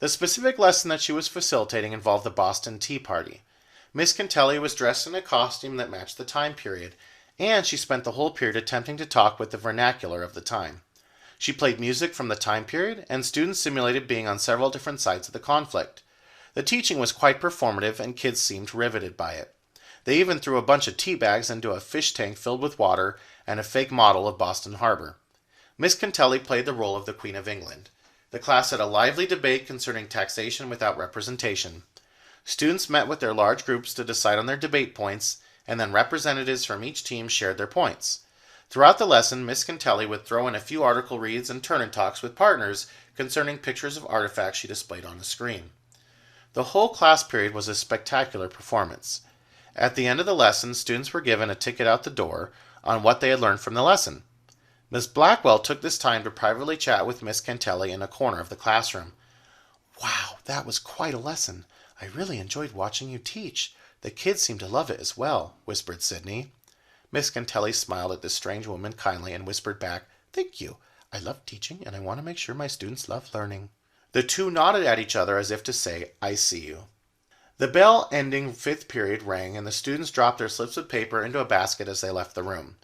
The specific lesson that she was facilitating involved the Boston Tea Party. Miss Cantelli was dressed in a costume that matched the time period, and she spent the whole period attempting to talk with the vernacular of the time. She played music from the time period, and students simulated being on several different sides of the conflict. The teaching was quite performative, and kids seemed riveted by it. They even threw a bunch of tea bags into a fish tank filled with water and a fake model of Boston Harbor. Miss Cantelli played the role of the Queen of England. The class had a lively debate concerning taxation without representation. Students met with their large groups to decide on their debate points, and then representatives from each team shared their points. Throughout the lesson, Miss Cantelli would throw in a few article reads and turn-and-talks with partners concerning pictures of artifacts she displayed on the screen. The whole class period was a spectacular performance. At the end of the lesson, students were given a ticket out the door on what they had learned from the lesson. Miss Blackwell took this time to privately chat with Miss Cantelli in a corner of the classroom. "Wow, that was quite a lesson. I really enjoyed watching you teach. The kids seem to love it as well," whispered Sydney. Miss Cantelli smiled at this strange woman kindly and whispered back, "Thank you. I love teaching, and I want to make sure my students love learning." The two nodded at each other as if to say, "I see you." The bell ending 5th period rang, and the students dropped their slips of paper into a basket as they left the room.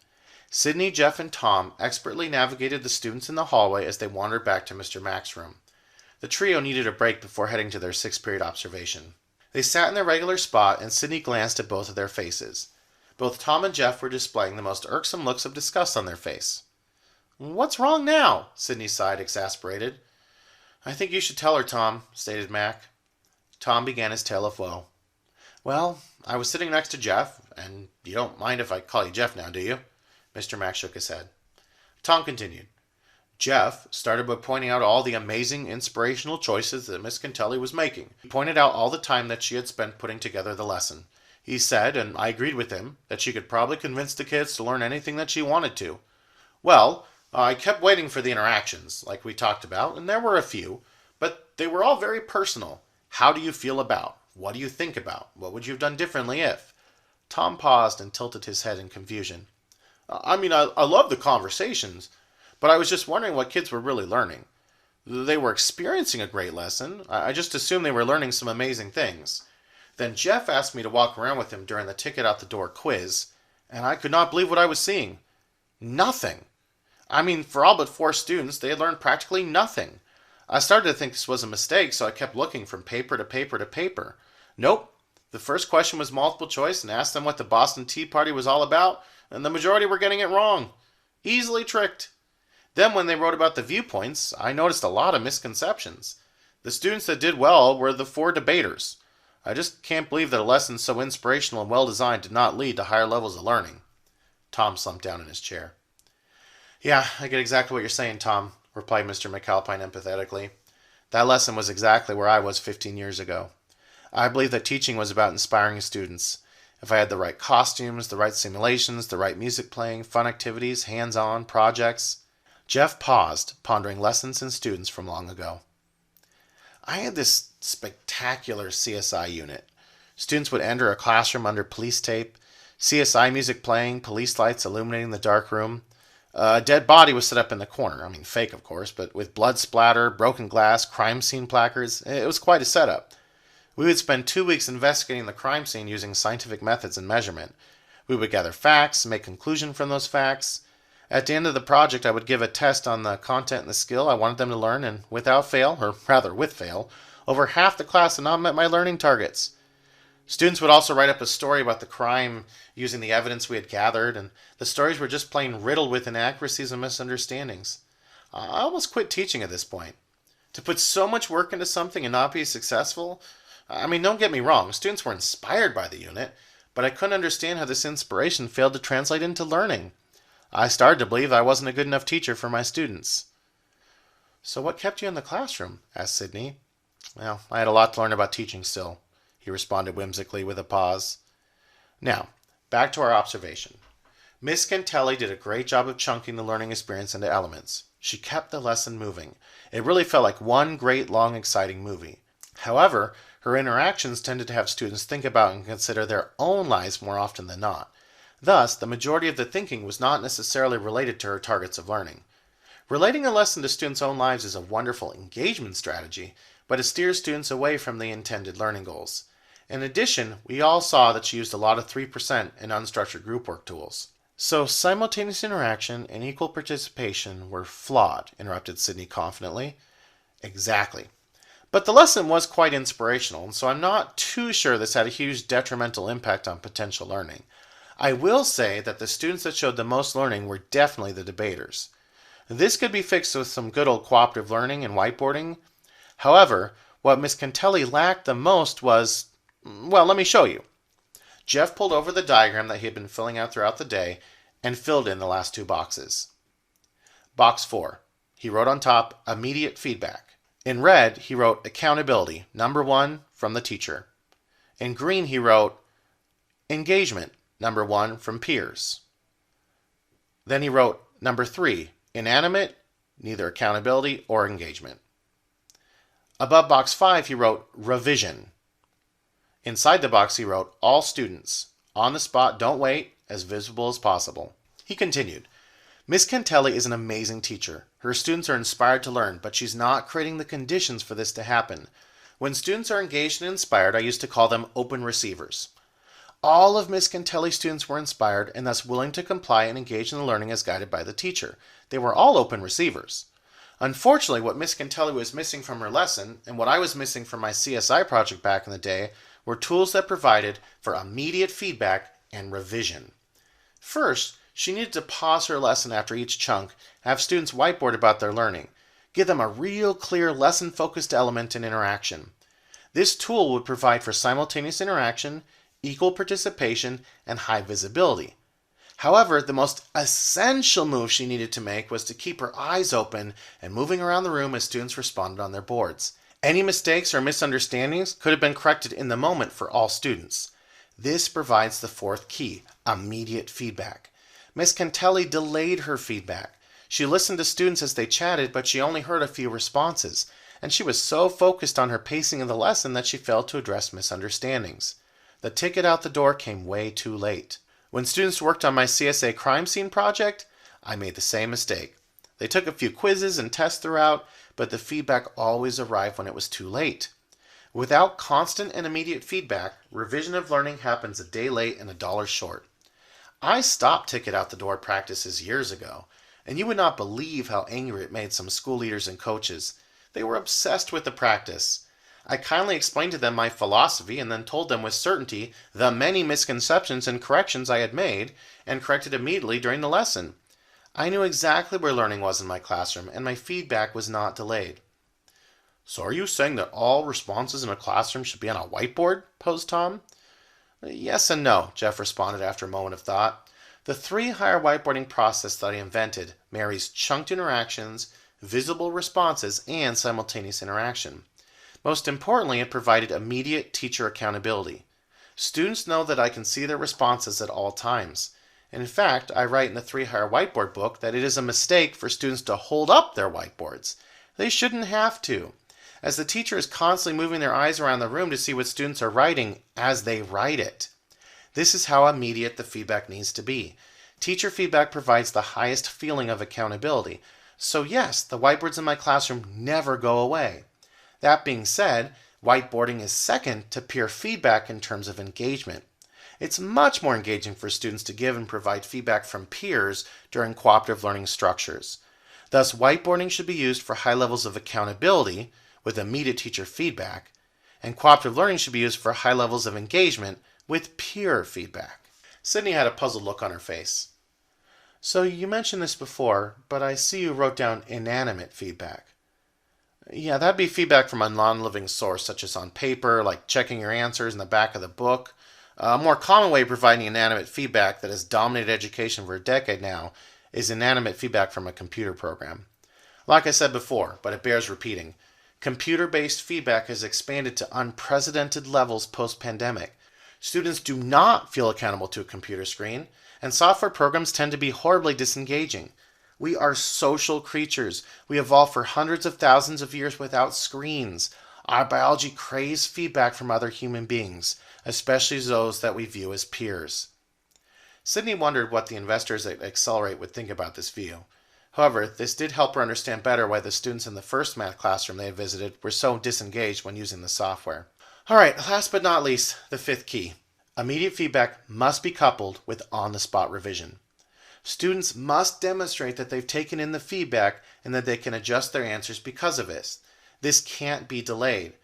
Sydney, Jeff, and Tom expertly navigated the students in the hallway as they wandered back to Mr. Mack's room. The trio needed a break before heading to their 6th period observation. They sat in their regular spot, and Sydney glanced at both of their faces. Both Tom and Jeff were displaying the most irksome looks of disgust on their face. "What's wrong now?" Sydney sighed, exasperated. "I think you should tell her, Tom," stated Mac. Tom began his tale of woe. "Well, I was sitting next to Jeff, and you don't mind if I call you Jeff now, do you?" Mr. Mac shook his head. Tom continued. "Jeff started by pointing out all the amazing, inspirational choices that Miss Cantelli was making. He pointed out all the time that she had spent putting together the lesson. He said, and I agreed with him, that she could probably convince the kids to learn anything that she wanted to. Well, I kept waiting for the interactions, like we talked about, and there were a few, but they were all very personal. How do you feel about? What do you think about? What would you have done differently if?" Tom paused and tilted his head in confusion. I love the conversations, but I was just wondering what kids were really learning. They were experiencing a great lesson. I just assumed they were learning some amazing things. Then Jeff asked me to walk around with him during the ticket out the door quiz, and I could not believe what I was seeing. Nothing. For all but 4 students, they had learned practically nothing. I started to think this was a mistake, so I kept looking from paper to paper to paper. Nope. The first question was multiple choice and asked them what the Boston Tea Party was all about, and the majority were getting it wrong. Easily tricked. Then when they wrote about the viewpoints, I noticed a lot of misconceptions. The students that did well were the 4 debaters. I just can't believe that a lesson so inspirational and well-designed did not lead to higher levels of learning." Tom slumped down in his chair. "Yeah, I get exactly what you're saying, Tom," replied Mr. McAlpine empathetically. "That lesson was exactly where I was 15 years ago. I believe that teaching was about inspiring students. If I had the right costumes, the right simulations, the right music playing, fun activities, hands-on, projects." Jeff paused, pondering lessons and students from long ago. "I had this spectacular CSI unit. Students would enter a classroom under police tape, CSI music playing, police lights illuminating the dark room. A dead body was set up in the corner. Fake, of course, but with blood splatter, broken glass, crime scene placards. It was quite a setup. We would spend 2 weeks investigating the crime scene using scientific methods and measurement. We would gather facts, make conclusions from those facts. At the end of the project, I would give a test on the content and the skill I wanted them to learn, and without fail, or rather with fail, over half the class had not met my learning targets. Students would also write up a story about the crime using the evidence we had gathered, and the stories were just plain riddled with inaccuracies and misunderstandings. I almost quit teaching at this point. To put so much work into something and not be successful, I mean, don't get me wrong, students were inspired by the unit, but I couldn't understand how this inspiration failed to translate into learning. I started to believe I wasn't a good enough teacher for my students. "So what kept you in the classroom?" asked Sydney. "Well, I had a lot to learn about teaching still," he responded whimsically with a pause. Now, back to our observation. Miss Cantelli did a great job of chunking the learning experience into elements. She kept the lesson moving. It really felt like one great, long, exciting movie. However, her interactions tended to have students think about and consider their own lives more often than not. Thus, the majority of the thinking was not necessarily related to her targets of learning. Relating a lesson to students' own lives is a wonderful engagement strategy, but it steers students away from the intended learning goals. In addition, we all saw that she used a lot of 3% and unstructured group work tools. "So simultaneous interaction and equal participation were flawed," interrupted Sydney confidently. "Exactly. But the lesson was quite inspirational, and so I'm not too sure this had a huge detrimental impact on potential learning. I will say that the students that showed the most learning were definitely the debaters. This could be fixed with some good old cooperative learning and whiteboarding. However, what Miss Cantelli lacked the most was, well, let me show you." Jeff pulled over the diagram that he had been filling out throughout the day and filled in the last two boxes. Box 4. He wrote on top, immediate feedback. In red, he wrote accountability, number 1, from the teacher. In green, he wrote engagement, number 1, from peers. Then he wrote number 3, inanimate, neither accountability or engagement. Above box 5, he wrote revision. Inside the box, he wrote all students, on the spot, don't wait, as visible as possible. He continued, "Miss Cantelli is an amazing teacher. Her students are inspired to learn, but she's not creating the conditions for this to happen. When students are engaged and inspired, I used to call them open receivers. All of Miss Cantelli's students were inspired and thus willing to comply and engage in the learning as guided by the teacher. They were all open receivers. Unfortunately, what Miss Cantelli was missing from her lesson, and what I was missing from my CSI project back in the day, were tools that provided for immediate feedback and revision. First, she needed to pause her lesson after each chunk, have students whiteboard about their learning, give them a real clear lesson-focused element and interaction. This tool would provide for simultaneous interaction, equal participation, and high visibility. However, the most essential move she needed to make was to keep her eyes open and moving around the room as students responded on their boards. Any mistakes or misunderstandings could have been corrected in the moment for all students. This provides the fourth key, immediate feedback. Miss Cantelli delayed her feedback. She listened to students as they chatted, but she only heard a few responses, and she was so focused on her pacing of the lesson that she failed to address misunderstandings. The ticket out the door came way too late. When students worked on my CSA crime scene project, I made the same mistake. They took a few quizzes and tests throughout, but the feedback always arrived when it was too late. Without constant and immediate feedback, revision of learning happens a day late and $1 short. I stopped ticket out the door practices years ago, and you would not believe how angry it made some school leaders and coaches. They were obsessed with the practice. I kindly explained to them my philosophy and then told them with certainty the many misconceptions and corrections I had made and corrected immediately during the lesson. I knew exactly where learning was in my classroom, and my feedback was not delayed. "So are you saying that all responses in a classroom should be on a whiteboard?" posed Tom. "Yes and no," Jeff responded after a moment of thought. "The 3-higher whiteboarding process that I invented marries chunked interactions, visible responses, and simultaneous interaction. Most importantly, it provided immediate teacher accountability. Students know that I can see their responses at all times. In fact, I write in the 3-higher whiteboard book that it is a mistake for students to hold up their whiteboards. They shouldn't have to, as the teacher is constantly moving their eyes around the room to see what students are writing as they write it. This is how immediate the feedback needs to be. Teacher feedback provides the highest feeling of accountability. So yes, the whiteboards in my classroom never go away. That being said, whiteboarding is second to peer feedback in terms of engagement. It's much more engaging for students to give and provide feedback from peers during cooperative learning structures. Thus, whiteboarding should be used for high levels of accountability with immediate teacher feedback, and cooperative learning should be used for high levels of engagement with peer feedback. Sydney had a puzzled look on her face. So you mentioned this before, but I see you wrote down inanimate feedback. Yeah, that'd be feedback from a non-living source, such as on paper, like checking your answers in the back of the book. A more common way of providing inanimate feedback that has dominated education for a decade now is inanimate feedback from a computer program. Like I said before, but it bears repeating, computer-based feedback has expanded to unprecedented levels post-pandemic. Students do not feel accountable to a computer screen, and software programs tend to be horribly disengaging. We are social creatures. We evolved for hundreds of thousands of years without screens. Our biology craves feedback from other human beings, especially those that we view as peers. Sydney wondered what the investors at Accelerate would think about this view. However, this did help her understand better why the students in the first math classroom they had visited were so disengaged when using the software. All right, last but not least, the fifth key. Immediate feedback must be coupled with on-the-spot revision. Students must demonstrate that they've taken in the feedback and that they can adjust their answers because of it. This can't be delayed.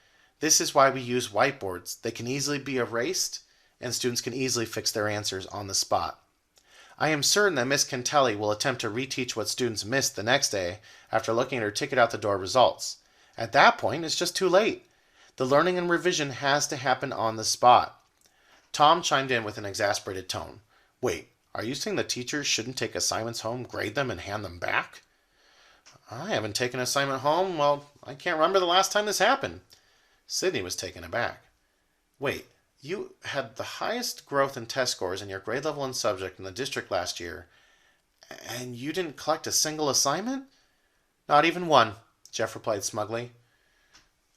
This is why we use whiteboards. They can easily be erased, and students can easily fix their answers on the spot. I am certain that Miss Cantelli will attempt to reteach what students missed the next day after looking at her ticket out the door results. At that point, it's just too late. The learning and revision has to happen on the spot. Tom chimed in with an exasperated tone. Wait, are you saying the teachers shouldn't take assignments home, grade them, and hand them back? I haven't taken an assignment home. Well, I can't remember the last time this happened. Sydney was taken aback. Wait, you had the highest growth in test scores in your grade level and subject in the district last year, and you didn't collect a single assignment? Not even one, Jeff replied smugly.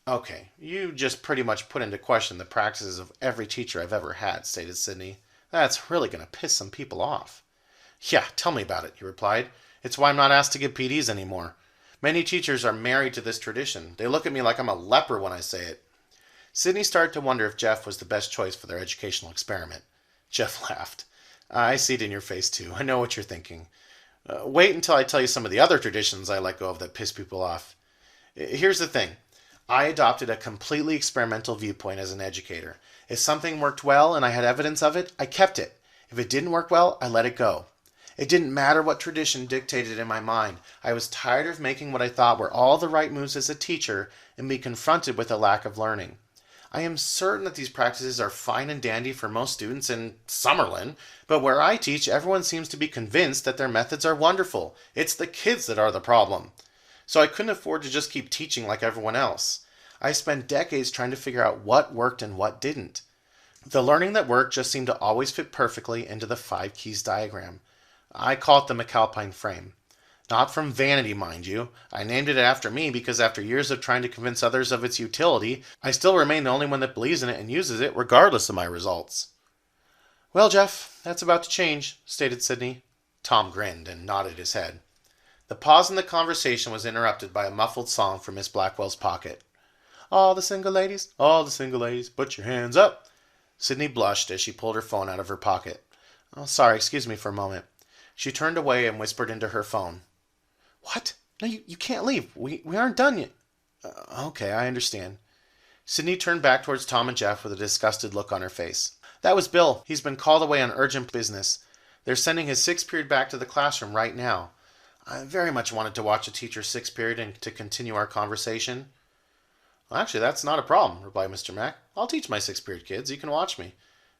Okay, you just pretty much put into question the practices of every teacher I've ever had, stated Sydney. That's really going to piss some people off. Yeah, tell me about it, he replied. It's why I'm not asked to give PDs anymore. Many teachers are married to this tradition. They look at me like I'm a leper when I say it. Sydney started to wonder if Jeff was the best choice for their educational experiment. Jeff laughed. I see it in your face, too. I know what you're thinking. Wait until I tell you some of the other traditions I let go of that piss people off. Here's the thing. I adopted a completely experimental viewpoint as an educator. If something worked well and I had evidence of it, I kept it. If it didn't work well, I let it go. It didn't matter what tradition dictated in my mind. I was tired of making what I thought were all the right moves as a teacher and being confronted with a lack of learning. I am certain that these practices are fine and dandy for most students in Summerlin, but where I teach, everyone seems to be convinced that their methods are wonderful. It's the kids that are the problem. So I couldn't afford to just keep teaching like everyone else. I spent decades trying to figure out what worked and what didn't. The learning that worked just seemed to always fit perfectly into the 5 keys diagram. I call it the McAlpine frame. Not from vanity, mind you. I named it after me because after years of trying to convince others of its utility, I still remain the only one that believes in it and uses it regardless of my results. Well, Jeff, that's about to change, stated Sydney. Tom grinned and nodded his head. The pause in the conversation was interrupted by a muffled song from Miss Blackwell's pocket. All the single ladies, put your hands up. Sydney blushed as she pulled her phone out of her pocket. Oh, sorry, excuse me for a moment. She turned away and whispered into her phone. What? No, you can't leave. We aren't done yet. Okay, I understand. Sydney turned back towards Tom and Jeff with a disgusted look on her face. That was Bill. He's been called away on urgent business. They're sending his 6th period back to the classroom right now. I very much wanted to watch a teacher's 6th period and to continue our conversation. Well, actually, that's not a problem, replied Mr. Mack. I'll teach my 6th period kids. You can watch me.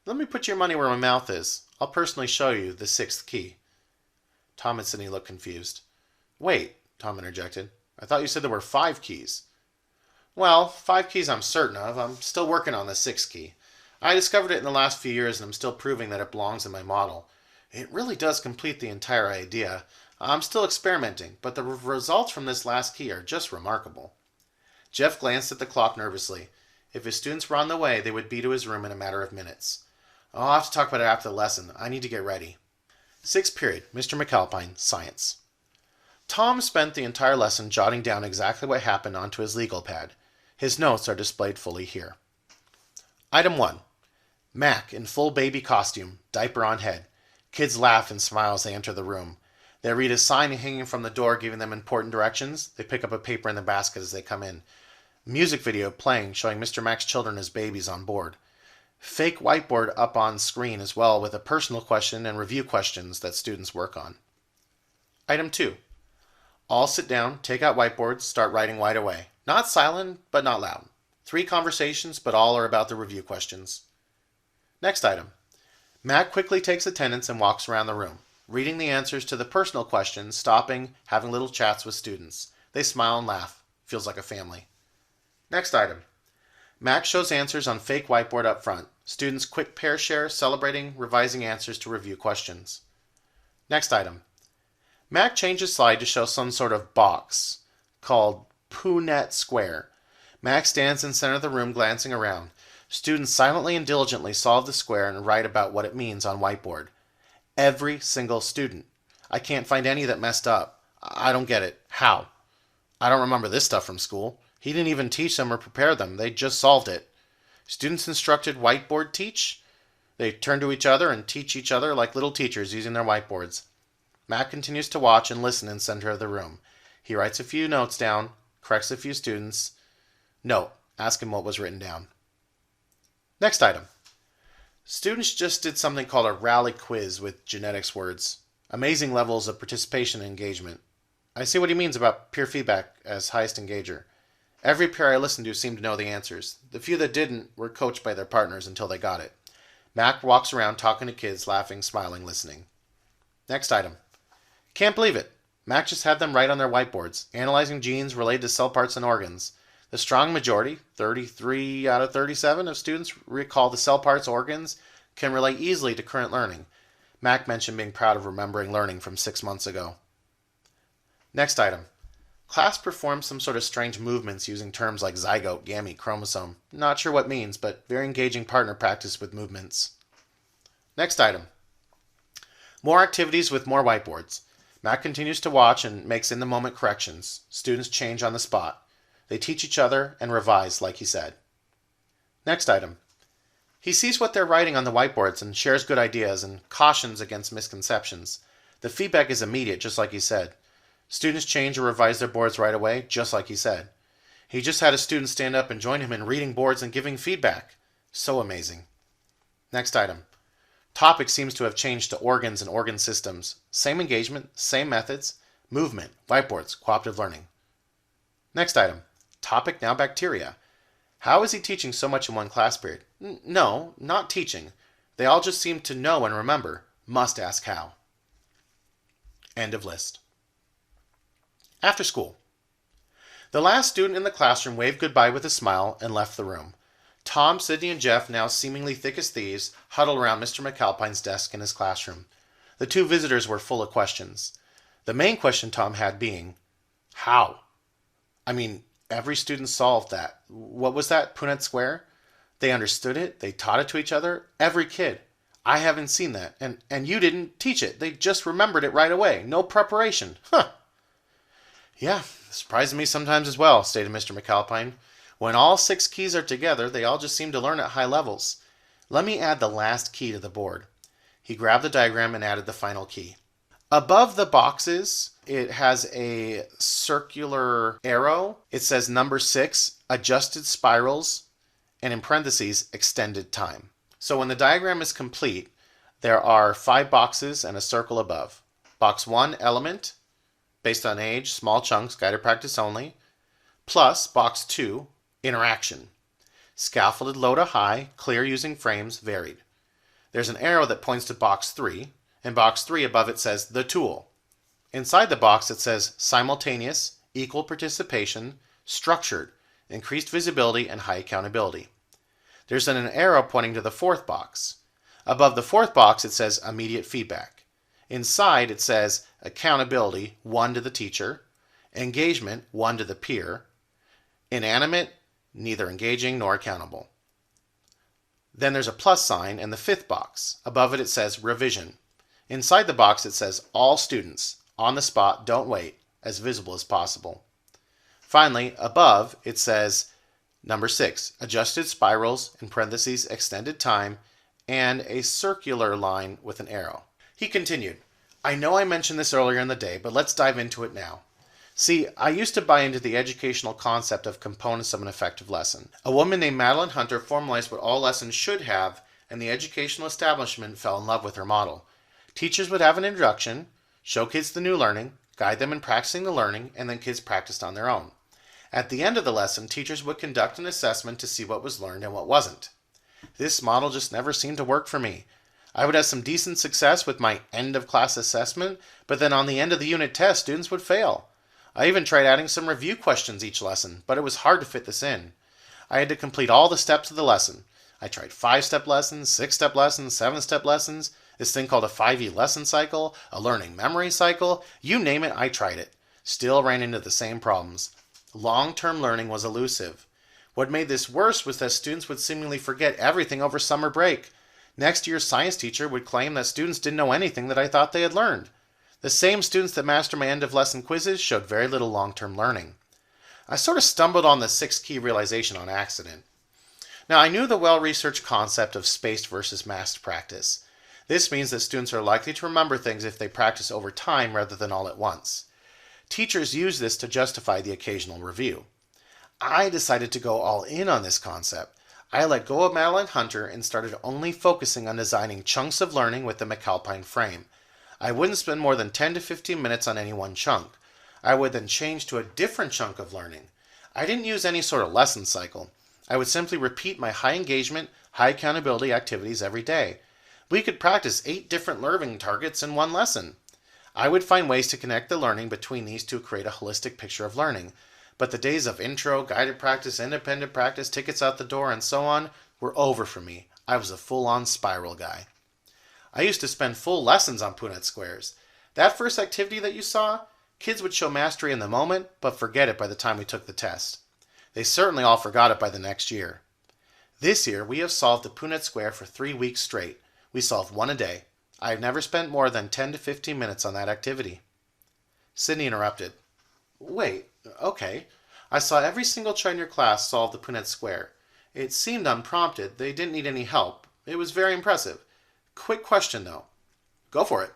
Let me put your money where my mouth is. I'll personally show you the 6th key. Tom and Sydney looked confused. Wait, Tom interjected. I thought you said there were 5 keys. Well, 5 keys I'm certain of. I'm still working on the 6th key. I discovered it in the last few years and I'm still proving that it belongs in my model. It really does complete the entire idea. I'm still experimenting, but the results from this last key are just remarkable. Jeff glanced at the clock nervously. If his students were on the way, they would be to his room in a matter of minutes. I'll have to talk about it after the lesson. I need to get ready. 6th period, Mr. McAlpine, Science. Tom spent the entire lesson jotting down exactly what happened onto his legal pad. His notes are displayed fully here. Item 1. Mac in full baby costume, diaper on head. Kids laugh and smile as they enter the room. They read a sign hanging from the door giving them important directions. They pick up a paper in the basket as they come in. Music video playing showing Mr. Mac's children as babies on board. Fake whiteboard up on screen as well with a personal question and review questions that students work on. Item 2. All sit down, take out whiteboards, start writing right away. Not silent, but not loud. 3 conversations, but all are about the review questions. Next item. Mac quickly takes attendance and walks around the room, reading the answers to the personal questions, stopping, having little chats with students. They smile and laugh. Feels like a family. Next item. Mac shows answers on fake whiteboard up front. Students quick pair share, celebrating, revising answers to review questions. Next item. Mac changes slide to show some sort of box called Punnett Square. Mac stands in center of the room glancing around. Students silently and diligently solve the square and write about what it means on whiteboard. Every single student. I can't find any that messed up. I don't get it. How? I don't remember this stuff from school. He didn't even teach them or prepare them. They just solved it. Students instructed whiteboard teach. They turn to each other and teach each other like little teachers using their whiteboards. Mac continues to watch and listen in center of the room. He writes a few notes down, corrects a few students. Note, ask him what was written down. Next item. Students just did something called a rally quiz with genetics words. Amazing levels of participation and engagement. I see what he means about peer feedback as highest engager. Every pair I listened to seemed to know the answers. The few that didn't were coached by their partners until they got it. Mac walks around talking to kids, laughing, smiling, listening. Next item. Can't believe it. Mac just had them write on their whiteboards, analyzing genes related to cell parts and organs. The strong majority, 33 out of 37 of students recall the cell parts, organs, can relate easily to current learning. Mac mentioned being proud of remembering learning from 6 months ago. Next item. Class performed some sort of strange movements using terms like zygote, gamete, chromosome. Not sure what means, but very engaging partner practice with movements. Next item. More activities with more whiteboards. Mac continues to watch and makes in-the-moment corrections. Students change on the spot. They teach each other and revise like he said. Next item. He sees what they're writing on the whiteboards and shares good ideas and cautions against misconceptions. The feedback is immediate, just like he said. Students change or revise their boards right away, just like he said. He just had a student stand up and join him in reading boards and giving feedback. So amazing. Next item. Topic seems to have changed to organs and organ systems. Same engagement, same methods, movement, whiteboards, cooperative learning. Next item. Topic now bacteria. How is he teaching so much in one class period? No, not teaching. They all just seem to know and remember. Must ask how. End of list. After school. The last student in the classroom waved goodbye with a smile and left the room. Tom, Sydney, and Jeff, now seemingly thick as thieves, huddled around Mr. McAlpine's desk in his classroom. The 2 visitors were full of questions. The main question Tom had being, how? I mean, every student solved that. What was that, Punnett Square? They understood it. They taught it to each other. Every kid. I haven't seen that. And you didn't teach it. They just remembered it right away. No preparation. Huh. Yeah, surprises me sometimes as well, stated Mr. McAlpine. When all 6 keys are together, they all just seem to learn at high levels. Let me add the last key to the board. He grabbed the diagram and added the final key. Above the boxes, it has a circular arrow. It says number 6, adjusted spirals, and in parentheses, extended time. So when the diagram is complete, there are 5 boxes and a circle above. Box 1, element, based on age, small chunks, guided practice only, plus box 2, interaction. Scaffolded low to high, clear using frames, varied. There's an arrow that points to box 3, and box 3 above it says the tool. Inside the box it says simultaneous, equal participation, structured, increased visibility, and high accountability. There's an arrow pointing to the 4th box. Above the 4th box it says immediate feedback. Inside it says accountability, 1 to the teacher, engagement, 1 to the peer, inanimate, neither engaging nor accountable. Then there's a plus sign in the 5th box. Above it says revision. Inside the box it says all students, on the spot, don't wait, as visible as possible. Finally, above it says number 6, adjusted spirals, in parentheses, extended time, and a circular line with an arrow. He continued, I know I mentioned this earlier in the day, but let's dive into it now. See, I used to buy into the educational concept of components of an effective lesson. A woman named Madeline Hunter formalized what all lessons should have, and the educational establishment fell in love with her model. Teachers would have an introduction, show kids the new learning, guide them in practicing the learning, and then kids practiced on their own. At the end of the lesson, teachers would conduct an assessment to see what was learned and what wasn't. This model just never seemed to work for me. I would have some decent success with my end-of-class assessment, but then on the end of the unit test, students would fail. I even tried adding some review questions each lesson, but it was hard to fit this in. I had to complete all the steps of the lesson. I tried 5-step lessons, 6-step lessons, 7-step lessons, this thing called a 5E lesson cycle, a learning memory cycle, you name it, I tried it. Still ran into the same problems. Long-term learning was elusive. What made this worse was that students would seemingly forget everything over summer break. Next year's science teacher would claim that students didn't know anything that I thought they had learned. The same students that mastered my end-of-lesson quizzes showed very little long-term learning. I sort of stumbled on the 6-key realization on accident. Now, I knew the well-researched concept of spaced versus massed practice. This means that students are likely to remember things if they practice over time rather than all at once. Teachers use this to justify the occasional review. I decided to go all in on this concept. I let go of Madeline Hunter and started only focusing on designing chunks of learning with the McAlpine frame. I wouldn't spend more than 10 to 15 minutes on any one chunk. I would then change to a different chunk of learning. I didn't use any sort of lesson cycle. I would simply repeat my high engagement, high accountability activities every day. We could practice 8 different learning targets in one lesson. I would find ways to connect the learning between these to create a holistic picture of learning. But the days of intro, guided practice, independent practice, tickets out the door, and so on were over for me. I was a full-on spiral guy. I used to spend full lessons on Punnett squares. That first activity that you saw, kids would show mastery in the moment, but forget it by the time we took the test. They certainly all forgot it by the next year. This year, we have solved the Punnett square for 3 weeks straight. We solved one a day. I have never spent more than 10 to 15 minutes on that activity. Sydney interrupted. Wait, okay. I saw every single child in your class solve the Punnett square. It seemed unprompted. They didn't need any help. It was very impressive. Quick question, though. Go for it.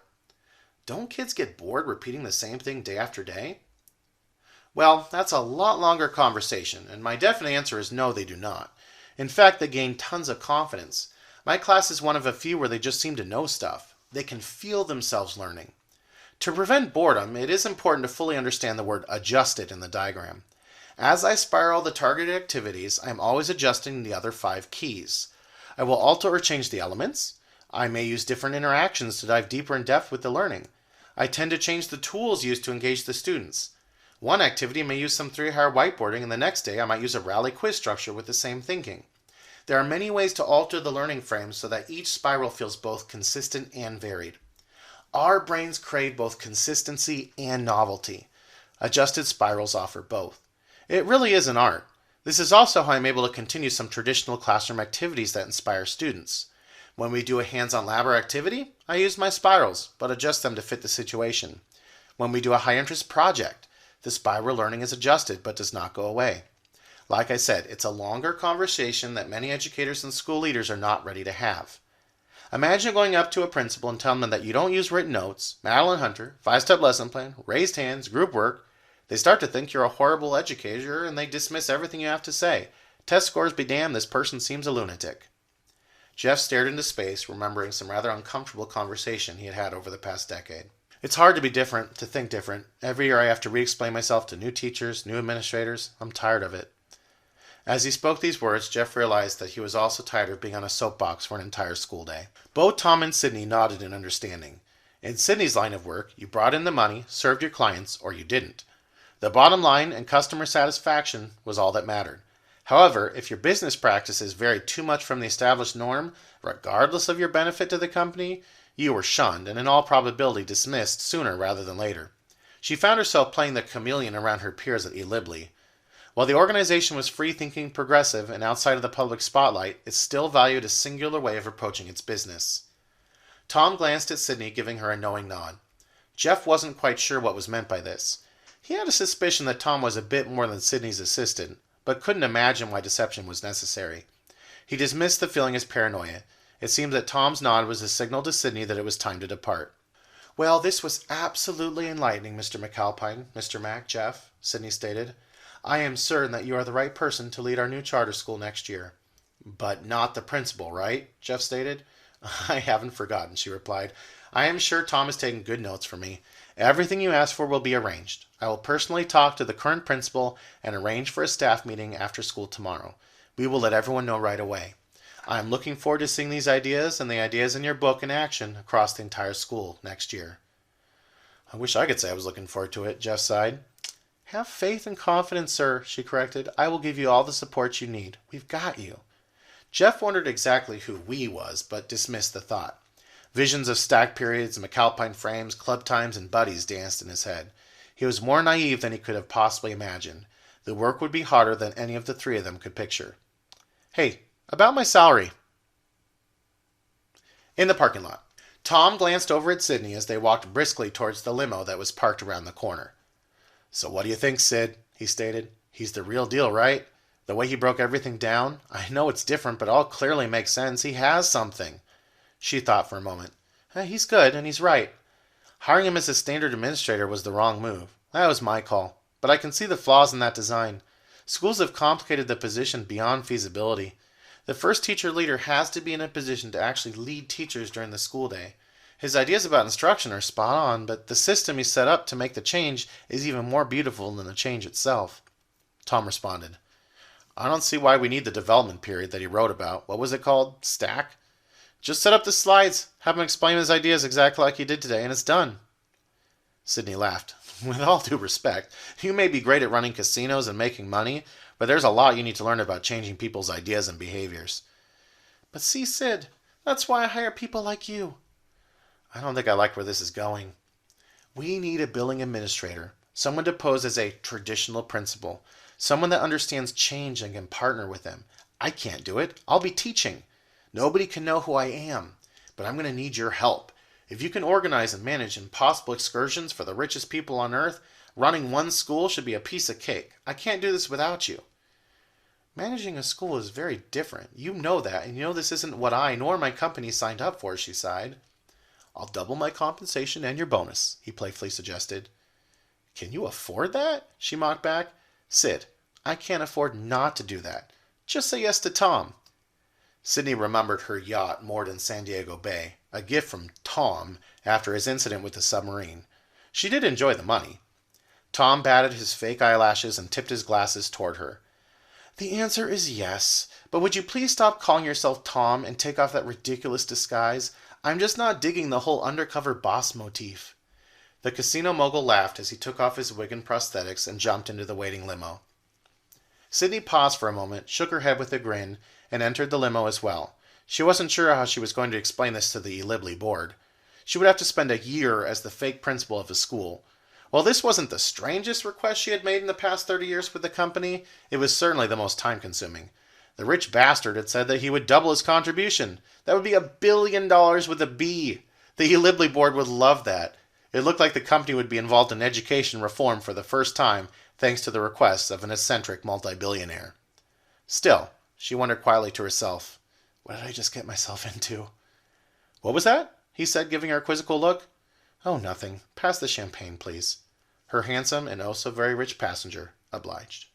Don't kids get bored repeating the same thing day after day? Well, that's a lot longer conversation, and my definite answer is no, they do not. In fact, they gain tons of confidence. My class is one of a few where they just seem to know stuff. They can feel themselves learning. To prevent boredom, it is important to fully understand the word adjusted in the diagram. As I spiral the targeted activities, I am always adjusting the other 5 keys. I will alter or change the elements. I may use different interactions to dive deeper in depth with the learning. I tend to change the tools used to engage the students. One activity may use some 3-hour whiteboarding, and the next day I might use a rally quiz structure with the same thinking. There are many ways to alter the learning frame so that each spiral feels both consistent and varied. Our brains crave both consistency and novelty. Adjusted spirals offer both. It really is an art. This is also how I'm able to continue some traditional classroom activities that inspire students. When we do a hands-on lab or activity, I use my spirals, but adjust them to fit the situation. When we do a high-interest project, the spiral learning is adjusted but does not go away. Like I said, it's a longer conversation that many educators and school leaders are not ready to have. Imagine going up to a principal and telling them that you don't use written notes, Madeline Hunter, 5-step lesson plan, raised hands, group work. They start to think you're a horrible educator and they dismiss everything you have to say. Test scores be damned, this person seems a lunatic. Jeff stared into space, remembering some rather uncomfortable conversation he had had over the past decade. It's hard to be different, to think different. Every year I have to re-explain myself to new teachers, new administrators. I'm tired of it. As he spoke these words, Jeff realized that he was also tired of being on a soapbox for an entire school day. Both Tom and Sydney nodded in understanding. In Sydney's line of work, you brought in the money, served your clients, or you didn't. The bottom line and customer satisfaction was all that mattered. However, if your business practices varied too much from the established norm, regardless of your benefit to the company, you were shunned and in all probability dismissed sooner rather than later. She found herself playing the chameleon around her peers at eLibly. While the organization was free-thinking, progressive, and outside of the public spotlight, it still valued a singular way of approaching its business. Tom glanced at Sydney, giving her a knowing nod. Jeff wasn't quite sure what was meant by this. He had a suspicion that Tom was a bit more than Sydney's assistant, but couldn't imagine why deception was necessary. He dismissed the feeling as paranoia. It seemed that Tom's nod was a signal to Sydney that it was time to depart. "Well, this was absolutely enlightening, Mr. McAlpine, Mr. Mac, Jeff," Sydney stated. "I am certain that you are the right person to lead our new charter school next year." "But not the principal, right?" Jeff stated. "I haven't forgotten," she replied. "I am sure Tom has taken good notes for me. Everything you asked for will be arranged. I will personally talk to the current principal and arrange for a staff meeting after school tomorrow. We will let everyone know right away. I am looking forward to seeing these ideas and the ideas in your book in action across the entire school next year." "I wish I could say I was looking forward to it," Jeff sighed. "Have faith and confidence, sir," she corrected. "I will give you all the support you need. We've got you." Jeff wondered exactly who "we" was, but dismissed the thought. Visions of stack periods, McAlpine frames, club times, and buddies danced in his head. He was more naive than he could have possibly imagined. The work would be harder than any of the three of them could picture. "Hey, about my salary." In the parking lot, Tom glanced over at Sydney as they walked briskly towards the limo that was parked around the corner. "So what do you think, Sid?" he stated. "He's the real deal, right? The way he broke everything down? I know it's different, but all clearly makes sense. He has something." She thought for a moment. "He's good, and he's right. Hiring him as a standard administrator was the wrong move. That was my call. But I can see the flaws in that design. Schools have complicated the position beyond feasibility. The first teacher leader has to be in a position to actually lead teachers during the school day. His ideas about instruction are spot on, but the system he set up to make the change is even more beautiful than the change itself." Tom responded, "I don't see why we need the development period that he wrote about. What was it called? Stack? Just set up the slides, have him explain his ideas exactly like he did today, and it's done." Sydney laughed. "With all due respect, you may be great at running casinos and making money, but there's a lot you need to learn about changing people's ideas and behaviors." "But see, Sid, that's why I hire people like you." "I don't think I like where this is going." "We need a billing administrator, someone to pose as a traditional principal, someone that understands change and can partner with them. I can't do it. I'll be teaching. Nobody can know who I am, but I'm going to need your help. If you can organize and manage impossible excursions for the richest people on earth, running one school should be a piece of cake. I can't do this without you." "Managing a school is very different. You know that, and you know this isn't what I nor my company signed up for," she sighed. "I'll double my compensation and your bonus," he playfully suggested. "Can you afford that?" she mocked back. "Sid, I can't afford not to do that. Just say yes to Tom." Sydney remembered her yacht moored in San Diego Bay, a gift from Tom after his incident with the submarine. She did enjoy the money. Tom batted his fake eyelashes and tipped his glasses toward her. "The answer is yes, but would you please stop calling yourself Tom and take off that ridiculous disguise? I'm just not digging the whole undercover boss motif." The casino mogul laughed as he took off his wig and prosthetics and jumped into the waiting limo. Sydney paused for a moment, shook her head with a grin, and entered the limo as well. She wasn't sure how she was going to explain this to the Libly board. She would have to spend a year as the fake principal of the school. While this wasn't the strangest request she had made in the past 30 years with the company, it was certainly the most time-consuming. The rich bastard had said that he would double his contribution. That would be $1 billion with a B. The Libly board would love that. It looked like the company would be involved in education reform for the first time, thanks to the requests of an eccentric multi-billionaire. Still, she wondered quietly to herself, what did I just get myself into? "What was that?" he said, giving her a quizzical look. "Oh, nothing. Pass the champagne, please." Her handsome and oh so very rich passenger obliged.